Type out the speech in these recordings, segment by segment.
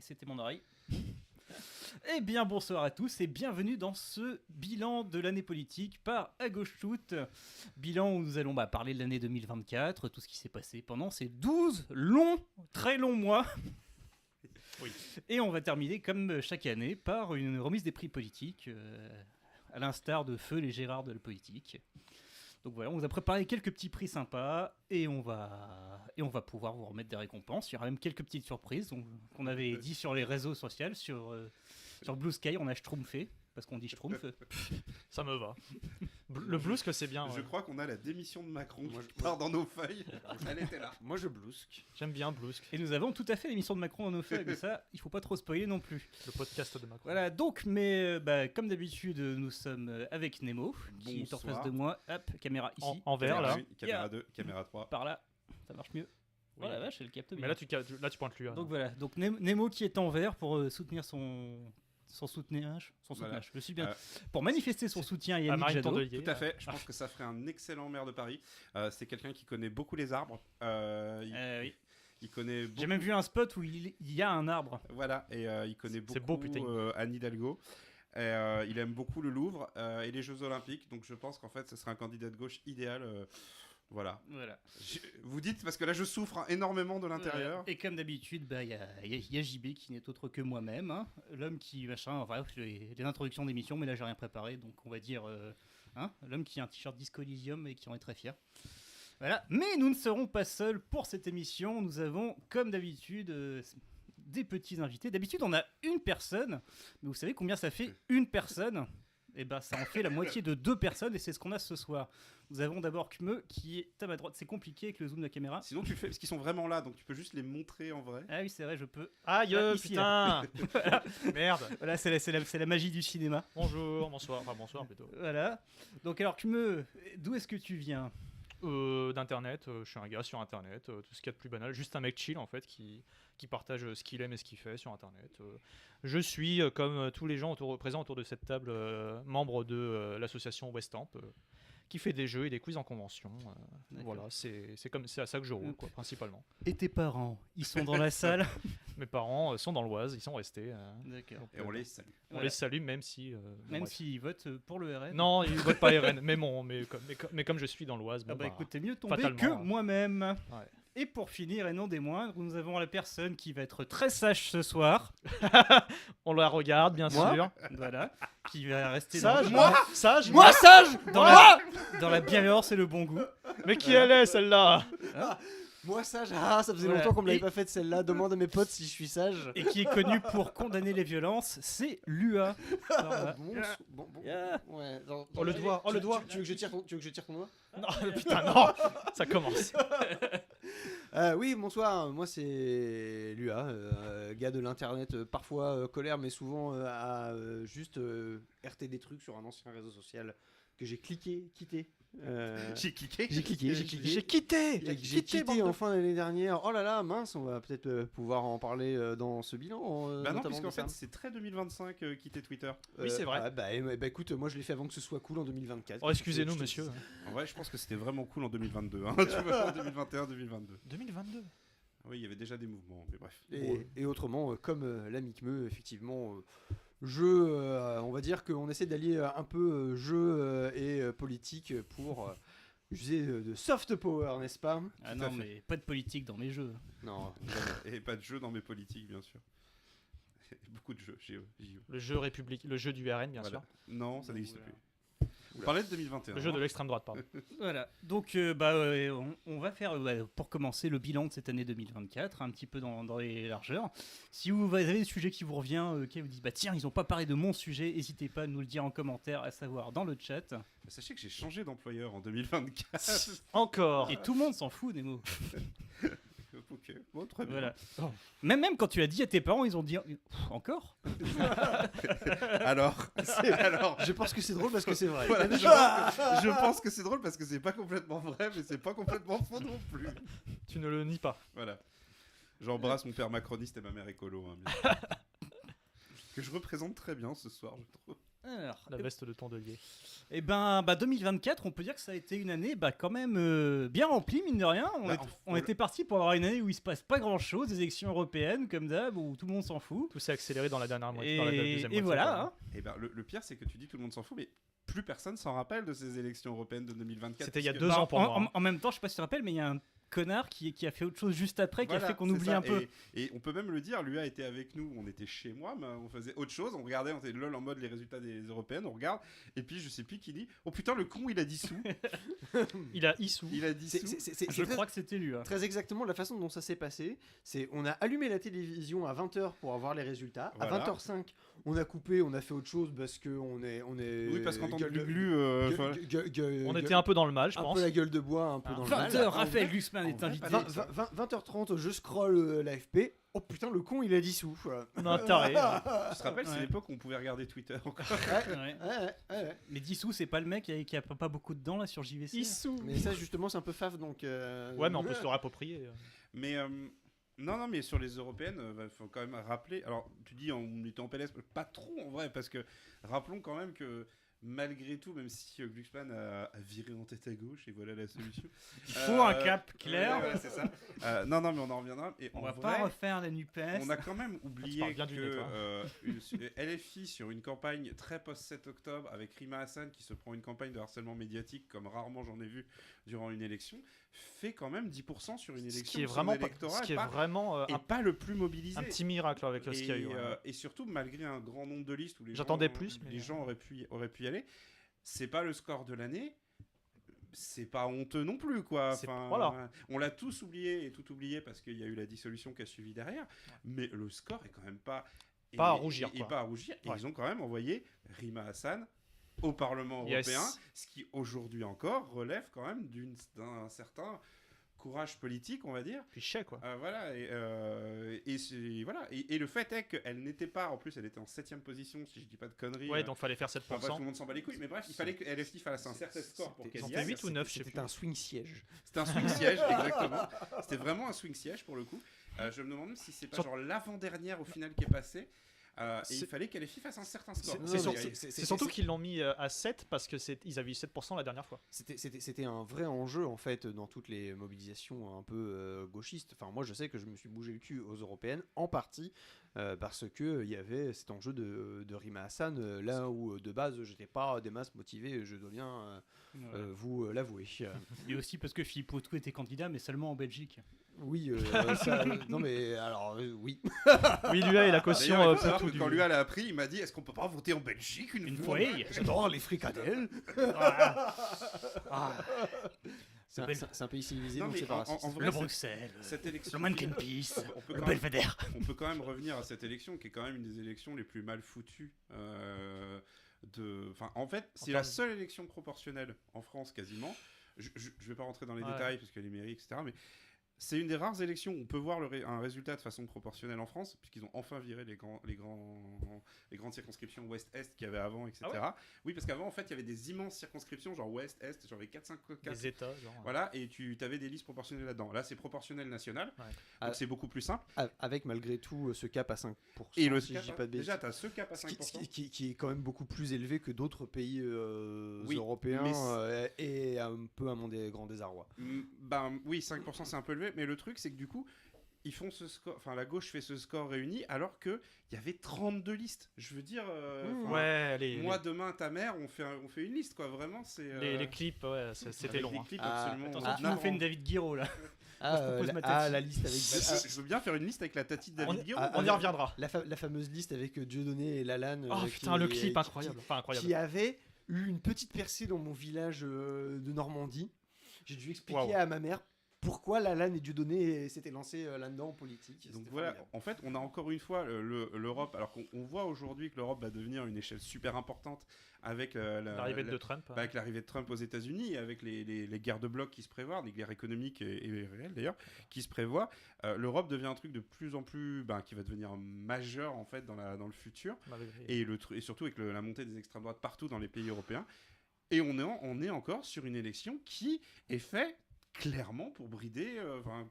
c'était mon oreille. Eh bien, bonsoir à tous et bienvenue dans ce bilan de l'année politique par À Gauche Shoot. Bilan où nous allons parler de l'année 2024, tout ce qui s'est passé pendant ces 12 très longs mois. Oui. Et on va terminer, comme chaque année, par une remise des prix politiques, à l'instar de Feu les Gérard de la politique. Donc voilà, on vous a préparé quelques petits prix sympas et on va pouvoir vous remettre des récompenses. Il y aura même quelques petites surprises qu'on avait dit sur les réseaux sociaux, sur Blue Sky, on a schtroumpfé, parce qu'on dit schtroumpf. Ça me va. Le blousque, c'est bien. Je Ouais. crois qu'on a la démission de Macron qui part dans nos feuilles. Elle était là. Moi je blousque. J'aime bien blousque. Et nous avons tout à fait l'émission de Macron dans nos feuilles, mais ça, il faut pas trop spoiler non plus. Le podcast de Macron. Voilà, donc, comme d'habitude, nous sommes avec Nemo, qui est en Bonsoir. face de moi. Hop, caméra ici, En vert, là. Caméra 1, caméra 2, caméra 3. par là, ça marche mieux. Oui. Oh la vache, elle capte bien. Mais là, tu pointes lui. Donc voilà, donc Nemo qui est en vert pour soutenir son soutenage, Voilà. je suis bien, pour manifester son soutien à Yannick Marine Jadot. Tondelier. Tout à fait, je pense que ça ferait un excellent maire de Paris. C'est quelqu'un qui connaît beaucoup les arbres. Oui. Il connaît beaucoup. J'ai même vu un spot où il y a un arbre. Voilà, et il connaît C'est beaucoup beau, putain. Anne Hidalgo. Et, il aime beaucoup le Louvre et les Jeux Olympiques. Donc je pense qu'en fait, ce serait un candidat de gauche idéal. Voilà. Vous dites, parce que là, je souffre énormément de l'intérieur. Et comme d'habitude, il y a JB qui n'est autre que moi-même, hein, l'homme qui les introductions d'émission, mais là j'ai rien préparé, donc on va dire l'homme qui a un t-shirt Disco Elysium et qui en est très fier. Voilà, mais nous ne serons pas seuls pour cette émission. Nous avons, comme d'habitude, des petits invités. D'habitude, on a une personne, mais vous savez combien ça fait une personne ? Eh ben, ça en fait la moitié de 2 personnes et c'est ce qu'on a ce soir. Nous avons d'abord Kme qui est à ma droite. C'est compliqué avec le zoom de la caméra. Sinon, tu le fais parce qu'ils sont vraiment là, donc tu peux juste les montrer en vrai. Ah oui, c'est vrai, je peux. Aïe, Ici, putain. Merde. Voilà, c'est la magie du cinéma. Bonjour, bonsoir. Enfin, bonsoir plutôt. Voilà. Donc alors Kme, d'où est-ce que tu viens ? D'internet, je suis un gars sur internet, tout ce qu'il y a de plus banal, juste un mec chill en fait qui partage ce qu'il aime et ce qu'il fait sur internet. Je suis, comme tous les gens présents autour de cette table, membre de l'association Westamp, qui fait des jeux et des quiz en convention. Voilà, c'est à ça que je roule, quoi, principalement. Et tes parents, ils sont dans la salle ? Mes parents sont dans l'Oise, ils sont restés. D'accord. Donc, Et on les salue. on les salue même si... Même bref. s'ils votent pour le RN. Non, ils votent pas RN, mais comme je suis dans l'Oise, Ah bon, bah écoute, t'es mieux tombé fatalement, que hein. moi-même. Ouais. Et pour finir, et non des moindres, nous avons la personne qui va être très sage ce soir. On la regarde, bien Moi sûr. Voilà. Qui va rester Sage, dans, sage. Moi sage. dans la bienveillance et le bon goût. Mais qui elle est celle-là? Moi sage. Ah, ça faisait Voilà. longtemps qu'on me l'avait Et- pas fait celle-là. Demande à mes potes si je suis sage. Et qui est connu pour condamner les violences, c'est Lua. Alors, voilà. Bon. Yeah. Ouais. Oh, le doigt, oh, le doigt. Tu veux que je tire ton doigt? Non, putain, non. Ça commence. Oui, bonsoir. Moi c'est Lua, gars de l'internet, parfois colère, mais souvent à juste RT des trucs sur un ancien réseau social que j'ai quitté. J'ai cliqué. J'ai quitté. J'ai quitté. J'ai quitté enfin l'année dernière. Oh là là, mince, on va peut-être pouvoir en parler dans ce bilan. Bah non, notamment puisqu'en de ça. fait, c'est très 2025 quitter Twitter. Oui, c'est vrai. Bah écoute, moi je l'ai fait avant que ce soit cool en 2024. Oh, excusez-nous, Je te- monsieur. En vrai, je pense que c'était vraiment cool en 2022. Hein, tu vois, en 2021, 2022. 2022. Oui, il y avait déjà des mouvements, mais bref. Et autrement, comme l'ami Kme, effectivement, on va dire qu'on essaie d'allier un peu jeu et politique pour user de soft power, n'est-ce pas? Ah Tout à non, fait. mais pas de politique dans mes jeux. Non. Et pas de jeu dans mes politiques, bien sûr. Beaucoup de jeux, JE. Le jeu République, le jeu du RN, bien Voilà. sûr. Non, ça n'existe Voilà. plus. On parlait de 2021. Le jeu de hein. l'extrême droite, pardon. Voilà, donc on va faire, pour commencer, le bilan de cette année 2024, un petit peu dans les largeurs. Si vous avez des sujets qui vous reviennent, qui vous disent, bah tiens, ils n'ont pas parlé de mon sujet, n'hésitez pas à nous le dire en commentaire, à savoir dans le chat. Sachez que j'ai changé d'employeur en 2024. Encore. Et tout le monde s'en fout des mots. Ok, bon, très bien. Voilà. Même quand tu as dit à tes parents, ils ont dit, encore ? Alors, Je pense que c'est drôle parce que c'est vrai. voilà, je pense que c'est drôle parce que c'est pas complètement vrai, mais c'est pas complètement faux non plus. Tu ne le nies pas. Voilà. J'embrasse mon père macroniste et ma mère écolo. Hein, bien sûr. Que je représente très bien ce soir, je trouve. Alors, La veste de tondelier. et ben, 2024, on peut dire que ça a été une année quand même bien remplie, mine de rien. On était parti pour avoir une année où il se passe pas grand chose, des élections européennes comme d'hab, où tout le monde s'en fout. Tout s'est accéléré dans la dernière moitié. Et, dans la deuxième et moitié, voilà. quoi. Hein. Et ben, le pire, c'est que tu dis tout le monde s'en fout, mais plus personne s'en rappelle de ces élections européennes de 2024. C'était il y a puisque- 2 ans pour moi. En même temps, je sais pas si tu te rappelles, mais il y a un connard qui a fait autre chose juste après, qui a Voilà, fait qu'on c'est oublie ça. un peu. Et on peut même le dire, lui a été avec nous, on était chez moi, mais on faisait autre chose, on regardait, on était lol en mode les résultats des européennes, on regarde, et puis je sais plus qui dit, oh putain le con il a dissous, Il a Issou. il a dissous. Je crois que c'était lui. Hein. Très exactement la façon dont ça s'est passé, c'est on a allumé la télévision à 20h pour avoir les résultats. Voilà. À 20h05, on a coupé, on a fait autre chose parce que on est Oui parce qu'en tant que gueule de- glu, gueule- On gueule- était un peu dans le mal, je un pense. peu la gueule de bois, un peu dans le mal. 20h, Raphaël Glucksmann en est vrai, invité. pas 20h30, je scroll l'AFP. Oh putain, le con il a dissous. Voilà. Non, taré. tu te rappelles, c'est Ouais. l'époque où on pouvait regarder Twitter encore. Ouais. Ouais. Mais Dissous, c'est pas le mec qui a pas beaucoup de dents là sur JVC. Issou. Mais ça justement c'est un peu faf donc. Ouais, mais on peut se le réapproprier. Mais non, mais sur les européennes, il faut quand même rappeler. Alors, tu dis on était en PLS, pas trop en vrai, parce que rappelons quand même que malgré tout, même si Glucksmann a viré en tête à gauche, et voilà la solution. Il faut un cap clair. Ouais, c'est ça. Non, mais on en reviendra. Et On en va vrai, pas refaire la NUPES. on a quand même Tu oublié parles bien du nez, que toi. LFI, sur une campagne très post-7 octobre, avec Rima Hassan qui se prend une campagne de harcèlement médiatique, comme rarement j'en ai vu durant une élection, fait quand même 10% sur une élection. Ce qui est Son vraiment, électorat ce qui est est pas- vraiment et pas le plus mobilisé. un petit miracle avec ce qu'il y a eu. Et surtout, malgré un grand nombre de listes où les J'attendais gens, plus, mais- les gens auraient pu y aller, c'est pas le score de l'année. C'est pas honteux non plus, quoi. C'est- Enfin, voilà. on l'a tous oublié et tout oublié parce qu'il y a eu la dissolution qui a suivi derrière. Mais le score est quand même pas. Pas à rougir, Et quoi. pas à rougir. Et Ouais. ils ont quand même envoyé Rima Hassan au Parlement Yes. européen, ce qui aujourd'hui encore relève quand même d'un certain courage politique, on va dire. Puis chais, quoi. Voilà, voilà. Et le fait est qu'elle n'était pas, en plus, elle était en 7ème position, si je dis pas de conneries. Ouais, donc fallait faire Enfin, bref, tout 7%. le monde s'en bat les couilles, mais bref, il fallait que LFI fasse un certain score pour qu'elle Ils ont y fait aille. 8 ou 9, je sais C'était plus. un swing siège. C'était un swing siège, exactement. C'était vraiment un swing siège pour le coup. Je me demande si c'est pas Sur- genre l'avant-dernière au final qui est passée. Et C'est- il fallait qu'LFI fasse un certain score. C'est surtout qu'ils l'ont mis à 7 parce qu'ils avaient eu 7% la dernière fois. C'était un vrai enjeu en fait dans toutes les mobilisations un peu gauchistes. Enfin moi je sais que je me suis bougé le cul aux européennes en partie parce que il y avait cet enjeu de Rima Hassan là où de base j'étais pas des masses motivé, je dois bien vous l'avouer. Et aussi parce que Philippe Autou était candidat, mais seulement en Belgique. Oui, non mais alors oui. Oui, lui a la caution D'ailleurs, il faut pour savoir tout que du... quand lui elle a appris, il m'a dit est-ce qu'on peut pas voter en Belgique une fois J'adore les fricadelles. Ah, C'est un pays civilisé Non, donc mais c'est pas en raciste. vrai, le Bruxelles, cette élection. le Mannequin Peace, on peut le quand même- Belvédère. On peut quand même revenir à cette élection qui est quand même une des élections les plus mal foutues. Enfin, en fait, c'est la seule élection proportionnelle en France quasiment. Je vais pas rentrer dans les Ouais. détails parce que les mairies, etc. Mais c'est une des rares élections où on peut voir un résultat de façon proportionnelle en France, puisqu'ils ont enfin viré les grandes circonscriptions Ouest-Est qu'il y avait avant, etc. Oui, parce qu'avant, en fait, il y avait des immenses circonscriptions, genre Ouest-Est, genre les 4-5 des États, genre. Voilà, et tu avais des listes proportionnelles là-dedans. Là, c'est proportionnel national, Ouais. donc c'est beaucoup plus simple. Avec malgré tout ce cap à 5%. Et le si je dis pas de bêtises. déjà, tu as ce cap à Ce 5%. qui est quand même beaucoup plus élevé que d'autres pays Oui, européens mais et un peu à mon grand désarroi. Ben oui, 5% c'est un peu élevé, mais le truc c'est que du coup, ils font ce score, enfin la gauche fait ce score réuni alors que il y avait 32 listes. Je veux dire, enfin, Ouais, moi demain ta mère, on fait une liste quoi, vraiment c'est. les clips, ouais, c'était avec long. des hein. clips Ah, absolument. Attention, tu nous fais une David Guiraud là. je propose ma tati. la liste avec Je veux bien faire une liste avec la tati de David Guiraud. On y reviendra. la fameuse liste avec Dieudonné et Lalanne. Oh putain, le clip incroyable. Enfin, incroyable. Qui avait eu une petite percée dans mon village de Normandie. J'ai dû expliquer Waouh. à ma mère pourquoi Lalanne et Dieudonné s'étaient lancés là-dedans en politique. Donc C'était voilà, formidable. en fait, on a encore une fois l'Europe, alors qu'on voit aujourd'hui que l'Europe va devenir une échelle super importante avec L'arrivée de Trump. avec l'arrivée de Trump aux États-Unis, avec les guerres de blocs qui se prévoient, des guerres économiques et réelles d'ailleurs, qui se prévoient, l'Europe devient un truc de plus en plus, qui va devenir majeur en fait dans le futur, et surtout avec la montée des extrêmes droites partout dans les pays européens. Et on est encore sur une élection qui est faite clairement pour brider,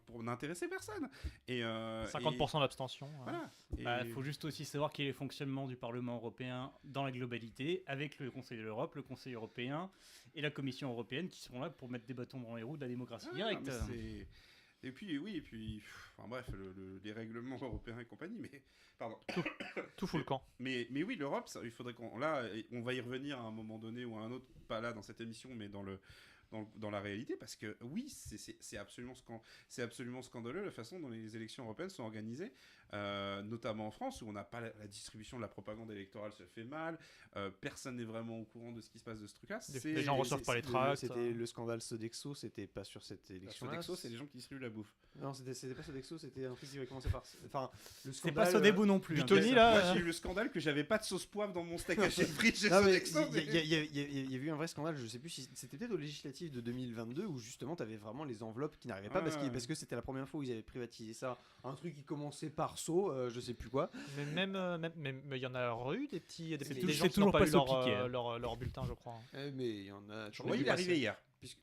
pour n'intéresser personne. Et, 50% d'abstention. Voilà. Il faut juste aussi savoir quel est le fonctionnement du Parlement européen dans la globalité, avec le Conseil de l'Europe, le Conseil européen et la Commission européenne qui seront là pour mettre des bâtons dans les roues de la démocratie directe. Et puis, bref, les règlements européens et compagnie, mais... Pardon. Tout fout le camp. Mais oui, l'Europe, il faudrait qu'on va y revenir à un moment donné ou à un autre, pas là dans cette émission, mais dans la réalité, parce que oui, c'est absolument scandaleux la façon dont les élections européennes sont organisées, notamment en France, où on n'a pas la distribution de la propagande électorale se fait mal, personne n'est vraiment au courant de ce qui se passe de ce truc-là. Les gens reçoivent pas les tracts. C'était le scandale Sodexo, c'était pas sur cette élection. Sodexo, c'est les gens qui distribuent la bouffe. Non, c'était pas Sodexo, c'était un truc qui avait commencé par... Enfin, le C'est scandale... pas Sodebo non plus. Tony, là. Moi, j'ai eu le scandale que j'avais pas de sauce poivre dans mon steak haché frit chez Non, mais Sodexo. il y a eu un vrai scandale, je sais plus si c'était peut-être aux législatives de 2022 où justement t'avais vraiment les enveloppes qui n'arrivaient pas parce que c'était la première fois où ils avaient privatisé ça, un truc qui commençait par Sceaux, je sais plus quoi. Mais même il y en a eu des petits C'est gens qui toujours n'ont pas pas eu piqué, leur bulletin, je crois. Mais il y en a. Oui, il est arrivé hier.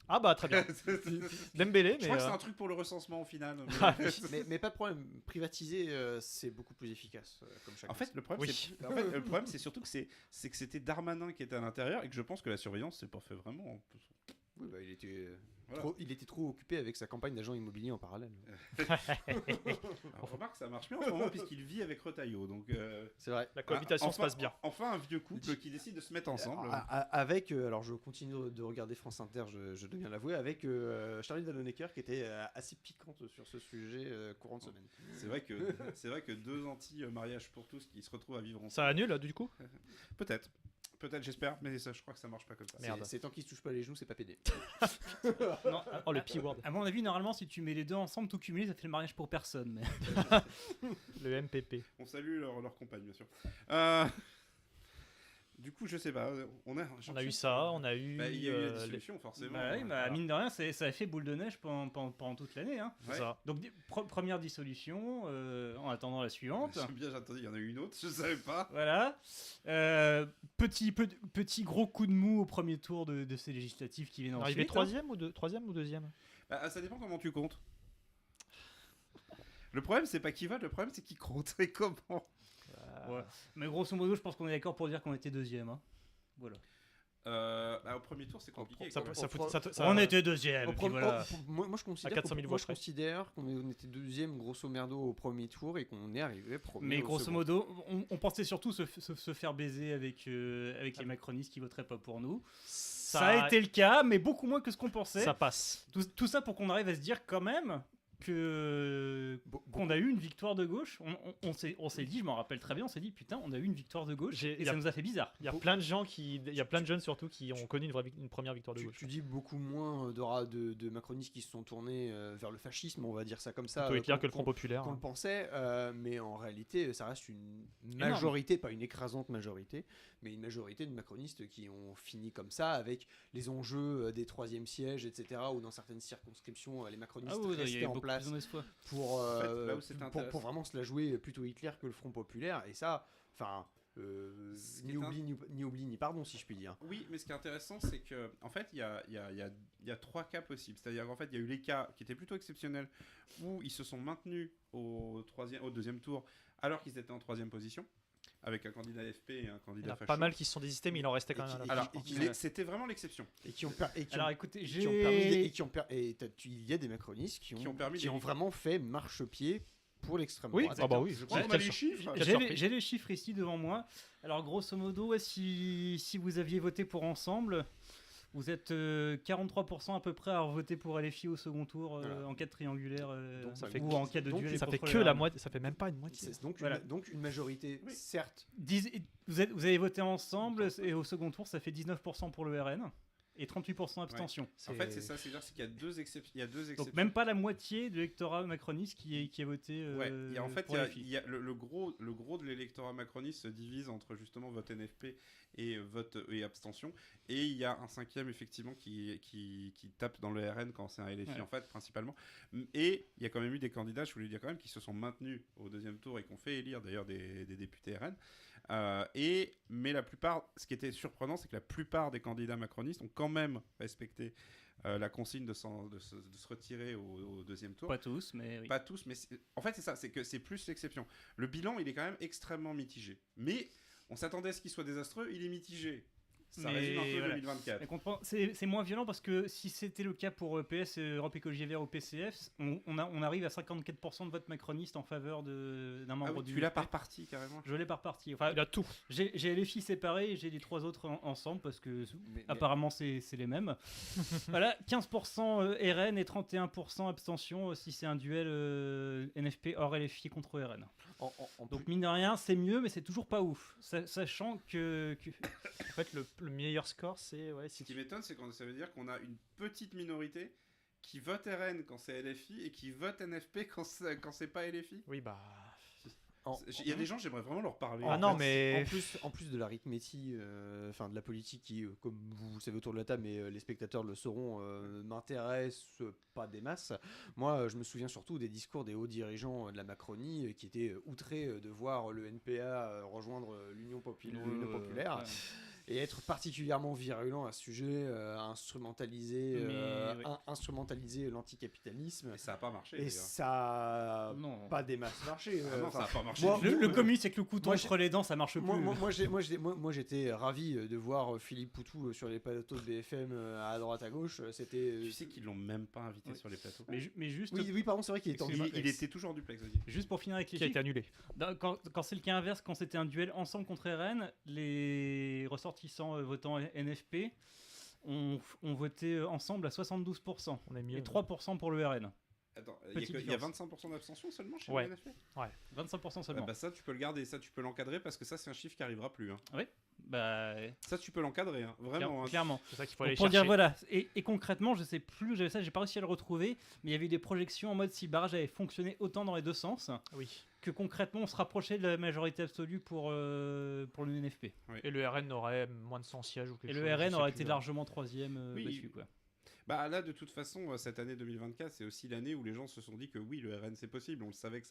Ah bah très bien. Dembélé, Je crois que c'est un truc pour le recensement au final. mais pas de problème, privatiser c'est beaucoup plus efficace comme chacun. En fait, le problème, c'est surtout que c'était Darmanin qui était à l'intérieur et que je pense que la surveillance s'est pas fait vraiment. Oui, bah, il était trop occupé avec sa campagne d'agent immobilier en parallèle. On remarque que ça marche bien en ce moment puisqu'il vit avec Retailleau. Donc, c'est vrai. La cohabitation se passe bien. Enfin, un vieux couple qui décide de se mettre ensemble. Avec, alors je continue de regarder France Inter, je dois bien l'avouer, avec Charlie Danonecker qui était assez piquante sur ce sujet courant de semaine. C'est vrai que deux anti-mariage pour tous qui se retrouvent à vivre ensemble. Ça annule du coup. Peut-être, j'espère, mais ça, je crois que ça marche pas comme ça. Merde. C'est tant qu'ils se touchent pas les genoux, c'est pas pédé. Non, Oh le P-word. à mon avis, normalement, si tu mets les deux ensemble, tout cumulé, ça fait le mariage pour personne. Mais... Le MPP. On salue leur compagne, bien sûr. Du coup, je sais pas. On a eu ça, on a eu. Il y a eu la dissolution, forcément. Mine de rien, ça a fait boule de neige pendant toute l'année. Hein. Ouais. Ça. Donc, première dissolution, en attendant la suivante. J'aime bien, j'attendais, il y en a eu une autre, je savais pas. Voilà. Petit gros coup de mou au premier tour de ces législatives qui viennent ensuite. Arrivé troisième ou deuxième. Ça dépend comment tu comptes. Le problème, c'est pas qui vote, le problème, c'est qui compte et comment. Ouais. Mais grosso modo, je pense qu'on est d'accord pour dire qu'on était deuxième. Hein. Voilà. Au premier tour, c'est compliqué. On était deuxième. Moi, je considère, à 400 000 voix, je considère qu'on était deuxième grosso merdo au premier tour et qu'on est arrivé premier. Mais grosso modo, on pensait surtout se faire baiser avec les macronistes qui voteraient pas pour nous. Ça a été le cas, mais beaucoup moins que ce qu'on pensait. Ça passe. Tout ça pour qu'on arrive à se dire quand même qu'on a eu une victoire de gauche. On s'est dit, je m'en rappelle très bien, on s'est dit putain, on a eu une victoire de gauche et ça nous a fait bizarre. Il y a plein de jeunes surtout qui ont connu une première victoire de gauche. Tu dis beaucoup moins de macronistes qui se sont tournés vers le fascisme, on va dire ça comme ça. Plutôt Hitler que le Front Populaire. Qu'on le pensait, mais en réalité, ça reste une majorité, pas une écrasante majorité, mais une majorité de macronistes qui ont fini comme ça avec les enjeux des troisième sièges, etc. Ou dans certaines circonscriptions, les macronistes restaient en place pour vraiment se la jouer plutôt Hitler que le Front Populaire. Et ça, enfin, ni oubli ni pardon, si je puis dire. Oui, mais ce qui est intéressant, c'est que en fait, il y a trois cas possibles. C'est-à-dire qu'en fait, il y a eu les cas qui étaient plutôt exceptionnels où ils se sont maintenus au deuxième tour alors qu'ils étaient en troisième position, avec un candidat FP et un candidat facho. Il y en a pas mal qui se sont désistés, mais il en restait quand même. Alors, c'était vraiment l'exception. Alors écoutez, il y a des macronistes qui ont vraiment fait marche-pied pour l'extrême droite. Ah bah oui, je on a les chiffres. J'ai les chiffres ici devant moi. Alors grosso modo, si vous aviez voté pour Ensemble, vous êtes 43% à peu près à voter pour LFI au second tour en cas de triangulaire ou en cas de duel. Ça fait que la moitié, ça fait même pas une moitié. Donc une majorité, certes. Vous avez voté Ensemble et au second tour, ça fait 19% pour le RN. Et 38% abstention. En fait, c'est ça, c'est-à-dire qu'il y a deux exceptions. Donc même pas la moitié de l'électorat macroniste qui a voté en fait, pour LFI. le gros de l'électorat macroniste se divise entre justement vote NFP et vote et abstention. Et il y a un cinquième, effectivement, qui tape dans le RN quand c'est un LFI, en fait, principalement. Et il y a quand même eu des candidats, je voulais dire quand même, qui se sont maintenus au deuxième tour et qui ont fait élire d'ailleurs des députés RN. Mais la plupart, ce qui était surprenant, c'est que la plupart des candidats macronistes ont quand même respecté la consigne de se retirer au deuxième tour. Pas tous, mais oui. Pas tous, mais en fait c'est ça, c'est que c'est plus l'exception. Le bilan, il est quand même extrêmement mitigé. Mais on s'attendait à ce qu'il soit désastreux, il est mitigé. Ça résume un peu voilà. 2024. C'est moins violent parce que si c'était le cas pour PS, Europe Écologie Verts ou PCF, on arrive à 54% de vote macroniste en faveur d'un membre du. Tu l'as par parti carrément. Je l'ai par parti. Enfin, il a tout. J'ai les filles séparées et j'ai les 3 autres ensemble parce que apparemment c'est les mêmes. Voilà, 15% RN et 31% abstention si c'est un duel NFP hors LFI contre RN. Donc mine de rien, c'est mieux, mais c'est toujours pas ouf. Sachant que... En fait, le meilleur score, c'est... Ouais, Ce qui m'étonne, c'est que ça veut dire qu'on a une petite minorité qui vote RN quand c'est LFI et qui vote NFP quand c'est pas LFI. Oui, bah... Il y a des gens, j'aimerais vraiment leur parler. Ah non, mais... En plus de l'arithmétique, enfin de la politique qui, comme vous le savez autour de la table, mais les spectateurs le sauront, m'intéresse pas des masses. Moi, je me souviens surtout des discours des hauts dirigeants de la Macronie qui étaient outrés de voir le NPA rejoindre l'Union populaire. Ouais. Et être particulièrement virulent à ce sujet, instrumentaliser l'anticapitalisme. Et ça a pas marché. Et d'ailleurs. ça a pas des masses marché. Non, ça a pas marché. Le commis, c'est que le couteau entre les dents, ça marche plus. Moi, j'étais ravi de voir Philippe Poutou sur les plateaux de BFM à droite à gauche. C'était. Tu sais qu'ils l'ont même pas invité sur les plateaux. Mais juste. Oui, pardon, c'est vrai qu'il était en duplex. Il était toujours duplex. Juste pour finir avec les qui a chiffres, été annulé. quand c'est le cas inverse, quand c'était un duel ensemble contre RN, les ressortissants votant NFP ont voté ensemble à 72%. On est mieux. Et 3% pour le RN. Attends, Petite il y a différence. 25% d'abstention seulement chez Ouais. le NFP. 25% seulement. Bah ça, tu peux le garder, ça, tu peux l'encadrer parce que ça, c'est un chiffre qui arrivera plus. Hein. Oui. Bah, Ça, tu peux l'encadrer, hein. Vraiment. Hein. clairement. C'est ça qu'il faut Donc, aller pour chercher. dire voilà, et concrètement, je sais plus, j'avais ça, j'ai pas réussi à le retrouver, mais il y avait eu des projections en mode si le barrage avait fonctionné autant dans les deux sens, Oui. que concrètement on se rapprochait de la majorité absolue pour le NFP. Oui. Et le RN aurait moins de 100 sièges ou quelque Et chose. le je RN sais aurait plus, été largement troisième Oui. dessus, quoi. Bah là, de toute façon, cette année 2024, c'est aussi l'année où les gens se sont dit que oui, le RN c'est possible. On le savait que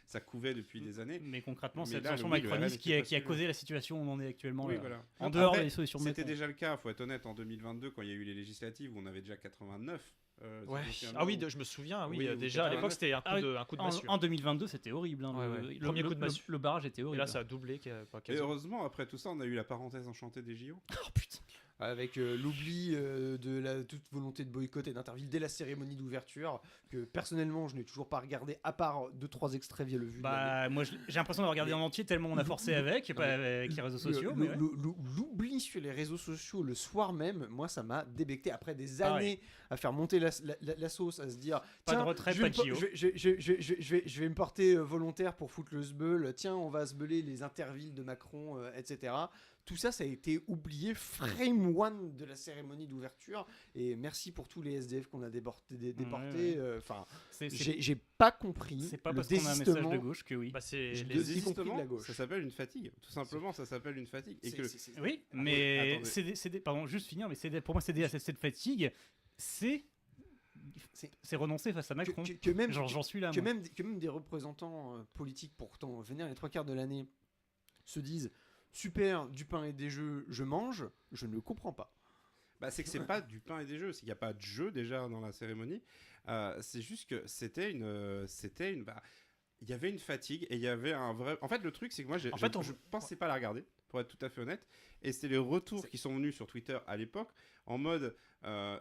ça couvait depuis des années. Mais concrètement, Mais c'est là, l'abstention oui, le macroniste RN qui a était causé la situation où on en est actuellement. Oui, là. voilà. En dehors Après, des solutions C'était Macron. déjà le cas, faut être honnête, en 2022, quand il y a eu les législatives, où on avait déjà 89. Ouais. si je me souviens Ah oui, bien. je me souviens. Oui, Oui, déjà à l'époque, c'était un coup de En, massue. en 2022, c'était horrible. Hein, Ouais, le, ouais. le- Premier le- coup de massue. le barrage était Et horrible. là, ça a doublé. Et heureusement, après tout ça, on a eu la parenthèse enchantée des JO. Oh putain. Avec l'oubli de toute volonté de boycott et d'interville dès la cérémonie d'ouverture, que personnellement je n'ai toujours pas regardé, à part 2-3 extraits via le vu. Bah, moi j'ai l'impression de regarder en entier tellement on a forcé avec, pas avec les réseaux sociaux. mais ouais. L'oubli sur les réseaux sociaux le soir même, moi ça m'a débecté après des Pareil. années à faire monter la sauce, à se dire Pas de tiens, retrait, je vais pas de me JO. por- je vais me porter volontaire pour foutre le sbeul, tiens on va sbeuler les intervilles de Macron, etc. Tout ça, ça a été oublié frame one de la cérémonie d'ouverture. Et merci pour tous les SDF qu'on a déportés. Ouais. Enfin, C'est j'ai pas compris. c'est pas le parce qu'on a un message de désistement. gauche que oui. Bah, c'est Je les- le- y compris de la Désistement, gauche. ça s'appelle une fatigue. Tout simplement, ça s'appelle une fatigue. Et que Oui, mais attendez. pardon, juste finir, mais pour moi, céder à cette fatigue, c'est renoncer face à Macron. que même, J'en suis là. que moi. même des représentants politiques, pourtant venir les 3/4 de l'année, se disent super, du pain et des jeux, je mange, je ne comprends pas. Bah, c'est que c'est pas du pain et des jeux, c'est qu'il n'y a pas de jeu déjà dans la cérémonie. C'est juste que c'était une. Bah, il y avait une fatigue et il y avait un vrai. En fait, le truc, c'est que moi, je pensais pas la regarder, pour être tout à fait honnête. Et c'était les retours qui sont venus sur Twitter à l'époque, en mode.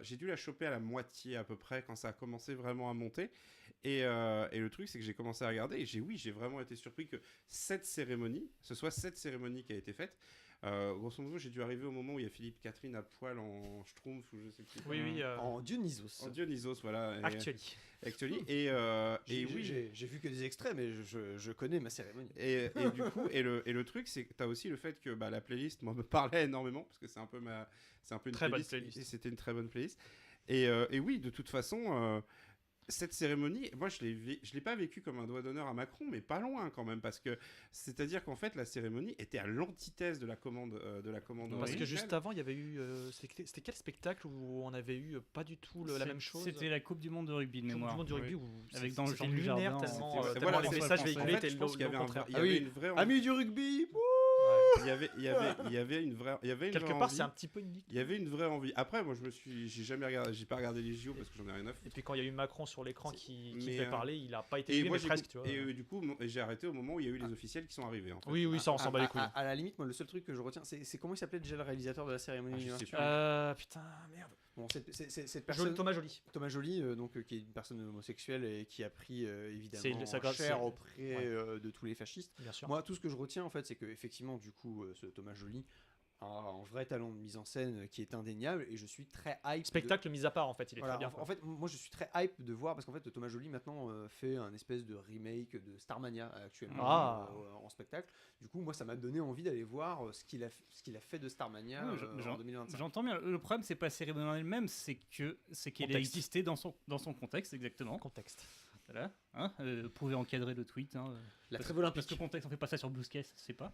J'ai dû la choper à la moitié à peu près quand ça a commencé vraiment à monter. Et le truc, c'est que j'ai commencé à regarder et j'ai vraiment été surpris que ce soit cette cérémonie qui a été faite. Grosso modo, j'ai dû arriver au moment où il y a Philippe Catherine à poil en schtroumpf ou je sais plus. Oui, oui. En Dionysos. En Dionysos, voilà. Actually. Et oui. J'ai vu que des extraits, mais je connais ma cérémonie. Et du coup, le truc, c'est que tu as aussi le fait que la playlist, moi, me parlait énormément parce que c'est un peu une Très bonne playlist. playlist. Et c'était une très bonne playlist. Et oui, de toute façon. Cette cérémonie, moi je l'ai pas vécu comme un doigt d'honneur à Macron, mais pas loin quand même, parce que c'est-à-dire qu'en fait la cérémonie était à l'antithèse de la commande Parce que originale. juste avant, il y avait eu. C'était quel spectacle où on avait eu pas du tout la même chose. C'était la Coupe du Monde de rugby de Coupe mémoire. du monde du rugby Oui. où Avec dans le c'était Jean lunaire Dujardin, tellement, c'était- tellement voilà, les c'est messages français. véhiculés En fait, étaient je pense qu'il y avait au contraire. il y avait une vraie Amis du rugby, wouh. il y avait une vraie Quelque part, c'est un petit peu une il y avait une vraie envie. Après, moi, j'ai pas regardé les JO parce que j'en ai rien à foutre. Et puis quand il y a eu Macron sur l'écran qui Mais, devait parler, il a pas été Et élu, moi, mais presque, tu vois. du coup, j'ai arrêté au moment où il y a eu les officiels qui sont arrivés. En fait. Oui, ça on s'en bat les couilles. À la limite, moi, le seul truc que je retiens, c'est comment il s'appelait déjà le réalisateur de la cérémonie je sais d'ouverture. Putain, merde. Bon, cette personne, Thomas Joly. Thomas Joly, qui est une personne homosexuelle et qui a pris évidemment C'est cher auprès de tous les fascistes. Bien sûr. Moi, tout ce que je retiens en fait, c'est que effectivement, du coup, ce Thomas Joly a un vrai talent de mise en scène qui est indéniable, et je suis très hype. Spectacle mis à part, en fait, il est Voilà, très bien. en fait, moi, je suis très hype de voir, parce qu'en fait, Thomas Joly maintenant fait un espèce de remake de Starmania actuellement en spectacle. Du coup, moi, ça m'a donné envie d'aller voir ce qu'il a fait de Starmania en 2025. J'entends bien. Le problème, c'est pas la cérémonie en elle-même, c'est qu'elle a existé dans son contexte, exactement. Contexte. Voilà. Vous pouvez encadrer le tweet. La trêve olympique. Parce que contexte, on fait pas ça sur Blue Sky, ça se fait pas.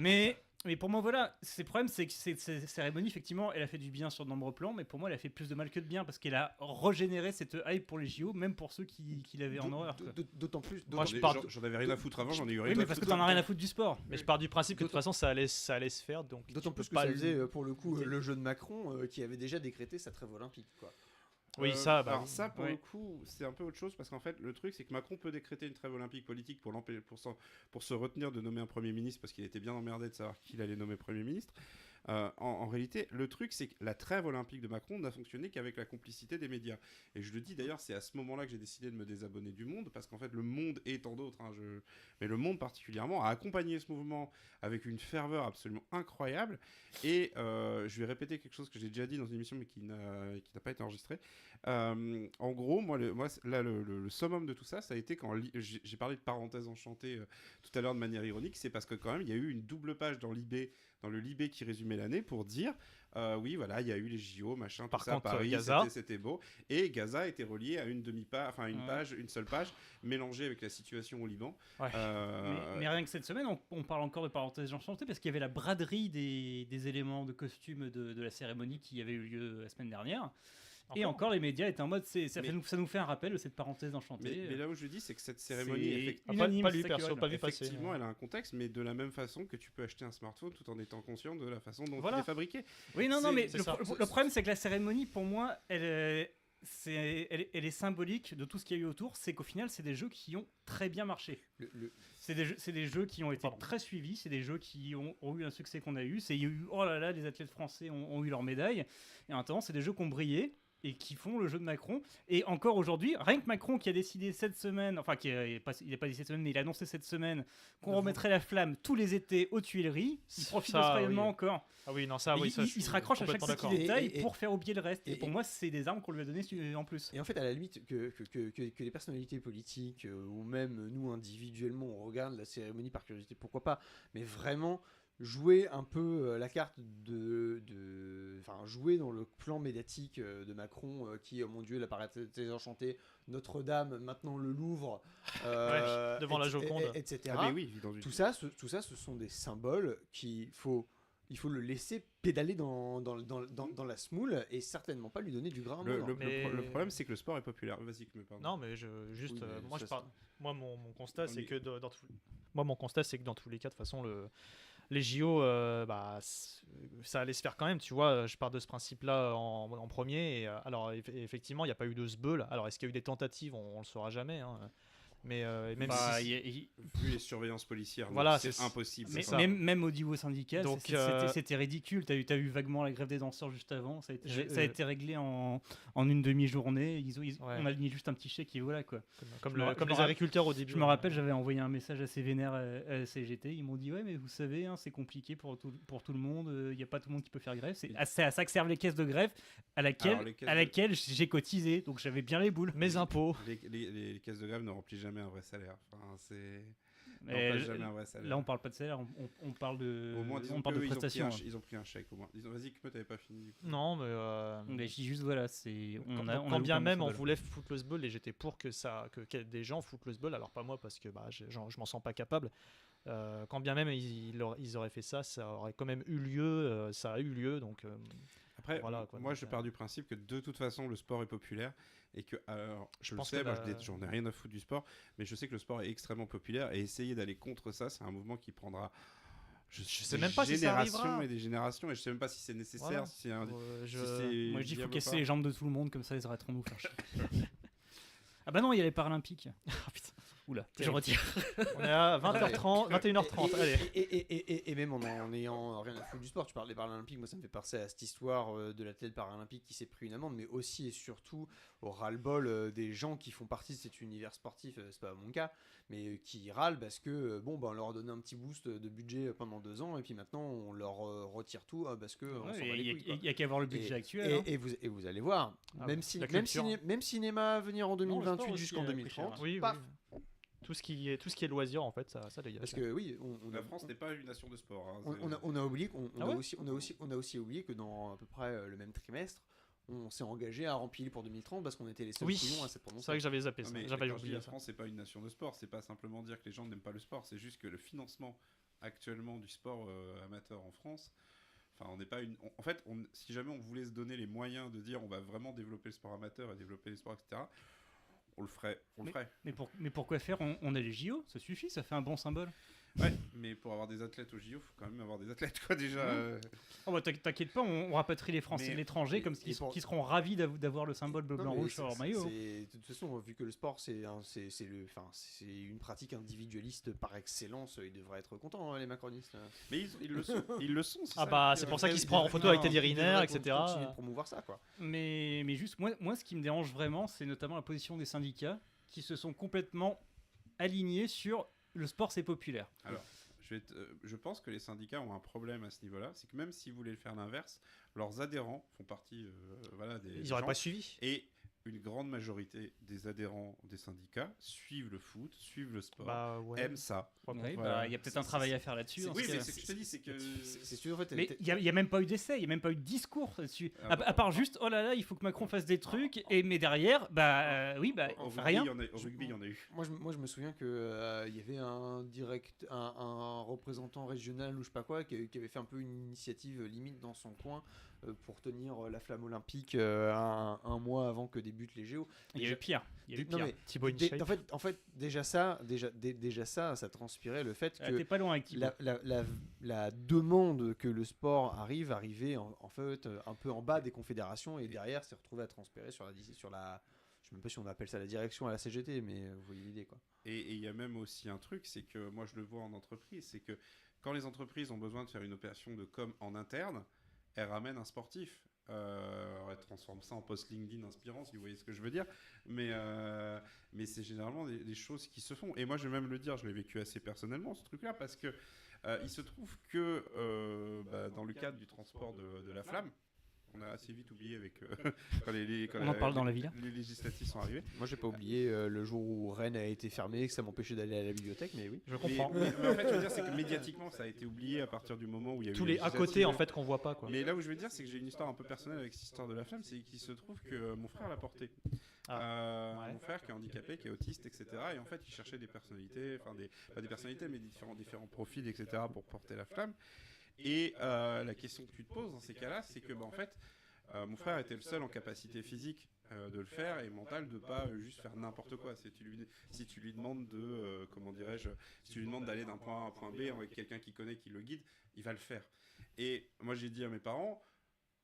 mais pour moi, voilà, le problème, c'est que cette cérémonie, effectivement, elle a fait du bien sur de nombreux plans, mais pour moi, elle a fait plus de mal que de bien, parce qu'elle a régénéré cette hype pour les JO, même pour ceux qui l'avaient en horreur. D'autant plus. Moi, J'en avais rien à foutre avant, j'en ai eu rien. Oui, mais parce que t'en as rien à foutre du sport. Mais je pars du principe que de toute façon, ça allait se faire. D'autant plus que ça faisait, pour le coup, le jeu de Macron qui avait déjà décrété sa trêve olympique, quoi. Oui, alors ça, pour le coup, c'est un peu autre chose, parce qu'en fait, le truc, c'est que Macron peut décréter une trêve olympique politique pour se retenir de nommer un Premier ministre, parce qu'il était bien emmerdé de savoir qui il allait nommer Premier ministre. En réalité, le truc, c'est que la trêve olympique de Macron n'a fonctionné qu'avec la complicité des médias. Et je le dis d'ailleurs, c'est à ce moment-là que j'ai décidé de me désabonner du Monde, parce qu'en fait, le Monde et tant d'autres, mais le Monde particulièrement, a accompagné ce mouvement avec une ferveur absolument incroyable. Et je vais répéter quelque chose que j'ai déjà dit dans une émission, mais qui n'a pas été enregistrée. En gros, le summum de tout ça, ça a été quand j'ai parlé de parenthèse enchantée tout à l'heure de manière ironique, c'est parce que quand même, il y a eu une double page dans le Libé qui résumait l'année pour dire oui, voilà, il y a eu les JO, machin, Par tout ça, contre, Paris, Gaza, c'était beau. Et Gaza était relié à une demi-page, enfin une seule page, mélangée avec la situation au Liban. Ouais. Mais rien que cette semaine, on parle encore de parenthèses enchantées, parce qu'il y avait la braderie des éléments de costume de la cérémonie qui avait eu lieu la semaine dernière. Et encore, les médias étaient en mode, ça nous fait un rappel de cette parenthèse enchantée. Mais là où je dis, c'est que cette cérémonie, effectivement, elle a un contexte, mais de la même façon que tu peux acheter un smartphone tout en étant conscient de la façon dont il est fabriqué. Oui, non, mais le problème, c'est que la cérémonie, pour moi, elle est symbolique de tout ce qu'il y a eu autour. C'est qu'au final, c'est des jeux qui ont très bien marché. C'est des jeux qui ont été très suivis. C'est des jeux qui ont eu un succès qu'on a eu. Il y a eu, oh là là, les athlètes français ont eu leur médaille. Et en attendant, c'est des jeux qui ont brillé et qui font le jeu de Macron. Et encore aujourd'hui, rien que Macron qui a décidé cette semaine, enfin il n'est pas dit cette semaine, mais il a annoncé cette semaine qu'on remettrait la flamme tous les étés aux Tuileries. Il profite de ce rayonnement encore. Ah oui, non, ça, oui, ça, il se raccroche à chaque petit détail pour faire oublier le reste. Et pour moi, c'est des armes qu'on lui a données en plus. Et en fait, à la limite, que les personnalités politiques ou même nous individuellement, on regarde la cérémonie par curiosité, pourquoi pas, mais vraiment jouer un peu la carte jouer dans le plan médiatique de Macron qui, oh mon Dieu, la parenthèse enchantée, Notre-Dame, maintenant le Louvre, devant la Joconde, etc. Ah, mais oui, tout ça, ce sont des symboles il faut le laisser pédaler dans la semoule et certainement pas lui donner du grain. Le problème, c'est que le sport est populaire. Vas-y, pardon. Non, mais moi, mon constat, c'est que dans tous les cas, de toute façon, les JO, ça allait se faire quand même, tu vois. Je pars de ce principe-là en premier. Et, alors, effectivement, il n'y a pas eu de sbeul. Alors, est-ce qu'il y a eu des tentatives? On ne le saura jamais. Hein. Mais même vu les surveillances policières, voilà, c'est impossible. Mais même au niveau syndical, c'était ridicule. T'as eu vaguement la grève des danseurs juste avant. Ça a été réglé en une demi-journée. On a mis juste un petit chèque et voilà quoi. Comme les agriculteurs au début. Je me rappelle, j'avais envoyé un message assez vénère à la CGT. Ils m'ont dit ouais, mais vous savez, c'est compliqué pour tout le monde. Il n'y a pas tout le monde qui peut faire grève. C'est à ça que servent les caisses de grève à laquelle j'ai cotisé. Donc j'avais bien les boules. Mes impôts. Les caisses de grève ne remplissent jamais un vrai salaire. Là, on parle pas de salaire, on parle de, au moins, on parle de prestations. Ils ont pris un chèque au moins. Vas-y, que t'avais pas fini. Non, mais juste voilà, quand bien même on voulait foutre le sbeul et j'étais pour que des gens foutent le sbeul, alors pas moi parce que je m'en sens pas capable. Quand bien même ils auraient fait ça, ça aurait quand même eu lieu, ça a eu lieu donc. Après, voilà, moi je pars du principe que de toute façon le sport est populaire et que, alors, j'en ai rien à foutre du sport, mais je sais que le sport est extrêmement populaire et essayer d'aller contre ça, c'est un mouvement qui prendra, Je sais même pas si ça arrivera. Et des générations, et je sais même pas si c'est nécessaire. Voilà. Si c'est un... Moi je dis qu'il faut casser les jambes de tout le monde, comme ça ils arrêteront de nous faire chier. Ah bah non, il y a les Paralympiques. Ah, putain. Oula, je retire. On est à 20h30, 21h30. Allez. Et même en ayant rien à foutre du sport, tu parles des Paralympiques, moi ça me fait penser à cette histoire de l'athlète paralympique qui s'est pris une amende, mais aussi et surtout au ras-le-bol des gens qui font partie de cet univers sportif, c'est pas mon cas, mais qui râlent parce que on leur a donné un petit boost de budget pendant 2 ans et puis maintenant on leur retire tout parce que on s'en bat les couilles, il y a qu'à voir le budget actuel. Et vous allez voir, même cinéma à venir en 2028 jusqu'en 2030, paf. Tout ce qui est loisir en fait, ça dégage. Parce que oui, la France n'est pas une nation de sport. On a oublié on a aussi oublié que dans à peu près le même trimestre, on s'est engagé à remplir pour 2030 parce qu'on était les seuls couillons à cette prononcer. C'est vrai que j'avais zappé ça. J'avais oublié la ça. France, c'est pas une nation de sport. C'est pas simplement dire que les gens n'aiment pas le sport. C'est juste que le financement actuellement du sport amateur en France. Enfin, on n'est pas une. En fait, si jamais on voulait se donner les moyens de dire on va vraiment développer le sport amateur et développer les sports, etc. On le ferait. Mais pourquoi faire on a les JO, ça suffit, ça fait un bon symbole. Ouais, mais pour avoir des athlètes au JO, il faut quand même avoir des athlètes, quoi, déjà. Oh bah t'inquiète pas, on rapatrie les Français et l'étranger comme qui seront ravis d'avoir le symbole bleu-blanc-rouge sur leur maillot. De toute façon, vu que le sport, c'est une pratique individualiste par excellence, ils devraient être contents, les macronistes. Mais ils le sont. Ah bah, c'est pour ça qu'ils se prennent en photo avec Teddy Riner, etc. Continuer de promouvoir ça, quoi. Mais juste, moi, ce qui me dérange vraiment, c'est notamment la position des syndicats qui se sont complètement alignés sur le sport, c'est populaire. Alors, je pense que les syndicats ont un problème à ce niveau-là. C'est que même s'ils voulaient faire l'inverse, leurs adhérents font partie des Ils n'auraient pas suivi. Et une grande majorité des adhérents des syndicats suivent le foot, suivent le sport, aiment ça. Il y a peut-être un travail à faire là-dessus. Oui, mais c'est ce que je te dis, c'est que... Mais il n'y a même pas eu d'essai, il n'y a même pas eu de discours là-dessus. À part juste, oh là là, il faut que Macron fasse des trucs, mais derrière, on fait rien. Au rugby, il y en a eu. Moi, je me souviens qu'il y avait un représentant régional ou je sais pas quoi qui avait fait un peu une initiative limite dans son coin pour tenir la flamme olympique un mois avant que débutent les JO. Il y a eu pire. Thibaut InShape. En fait, déjà ça transpirait le fait que t'es pas loin avec Thibaut. la demande que le sport arrivait en fait un peu en bas des confédérations et derrière s'est retrouvé à transpirer sur la je sais même pas si on appelle ça la direction à la CGT, mais vous voyez l'idée, quoi. Et il y a même aussi un truc, c'est que moi je le vois en entreprise, c'est que quand les entreprises ont besoin de faire une opération de com en interne, elles ramènent un sportif. Elle transforme ça en post LinkedIn inspirant, si vous voyez ce que je veux dire. Mais c'est généralement des choses qui se font. Et moi je vais même le dire, je l'ai vécu assez personnellement ce truc-là, parce que il se trouve que dans le cadre du transport de la flamme, on a assez vite oublié avec quand on en parle dans la ville. Les législatifs sont arrivés. Moi, j'ai pas oublié le jour où Rennes a été fermé et que ça m'empêchait d'aller à la bibliothèque, mais oui. Je comprends. Mais en fait, je veux dire, c'est que médiatiquement, ça a été oublié à partir du moment où il y a eu tous les à côté en fait qu'on voit pas, quoi. Mais là où je veux dire, c'est que j'ai une histoire un peu personnelle avec cette histoire de la flamme, c'est qu'il se trouve que mon frère l'a porté. Mon frère qui est handicapé, qui est autiste, etc. Et en fait, il cherchait des personnalités, pas des personnalités, mais différents profils, etc. pour porter la flamme. Et la question que tu te poses dans ces cas-là, c'est que en fait, mon frère était le seul en capacité physique de le faire et mentale de pas juste faire n'importe quoi. Si tu lui demandes si tu lui demandes d'aller d'un point A à un point B avec quelqu'un qui connaît, qui le guide, il va le faire. Et moi j'ai dit à mes parents,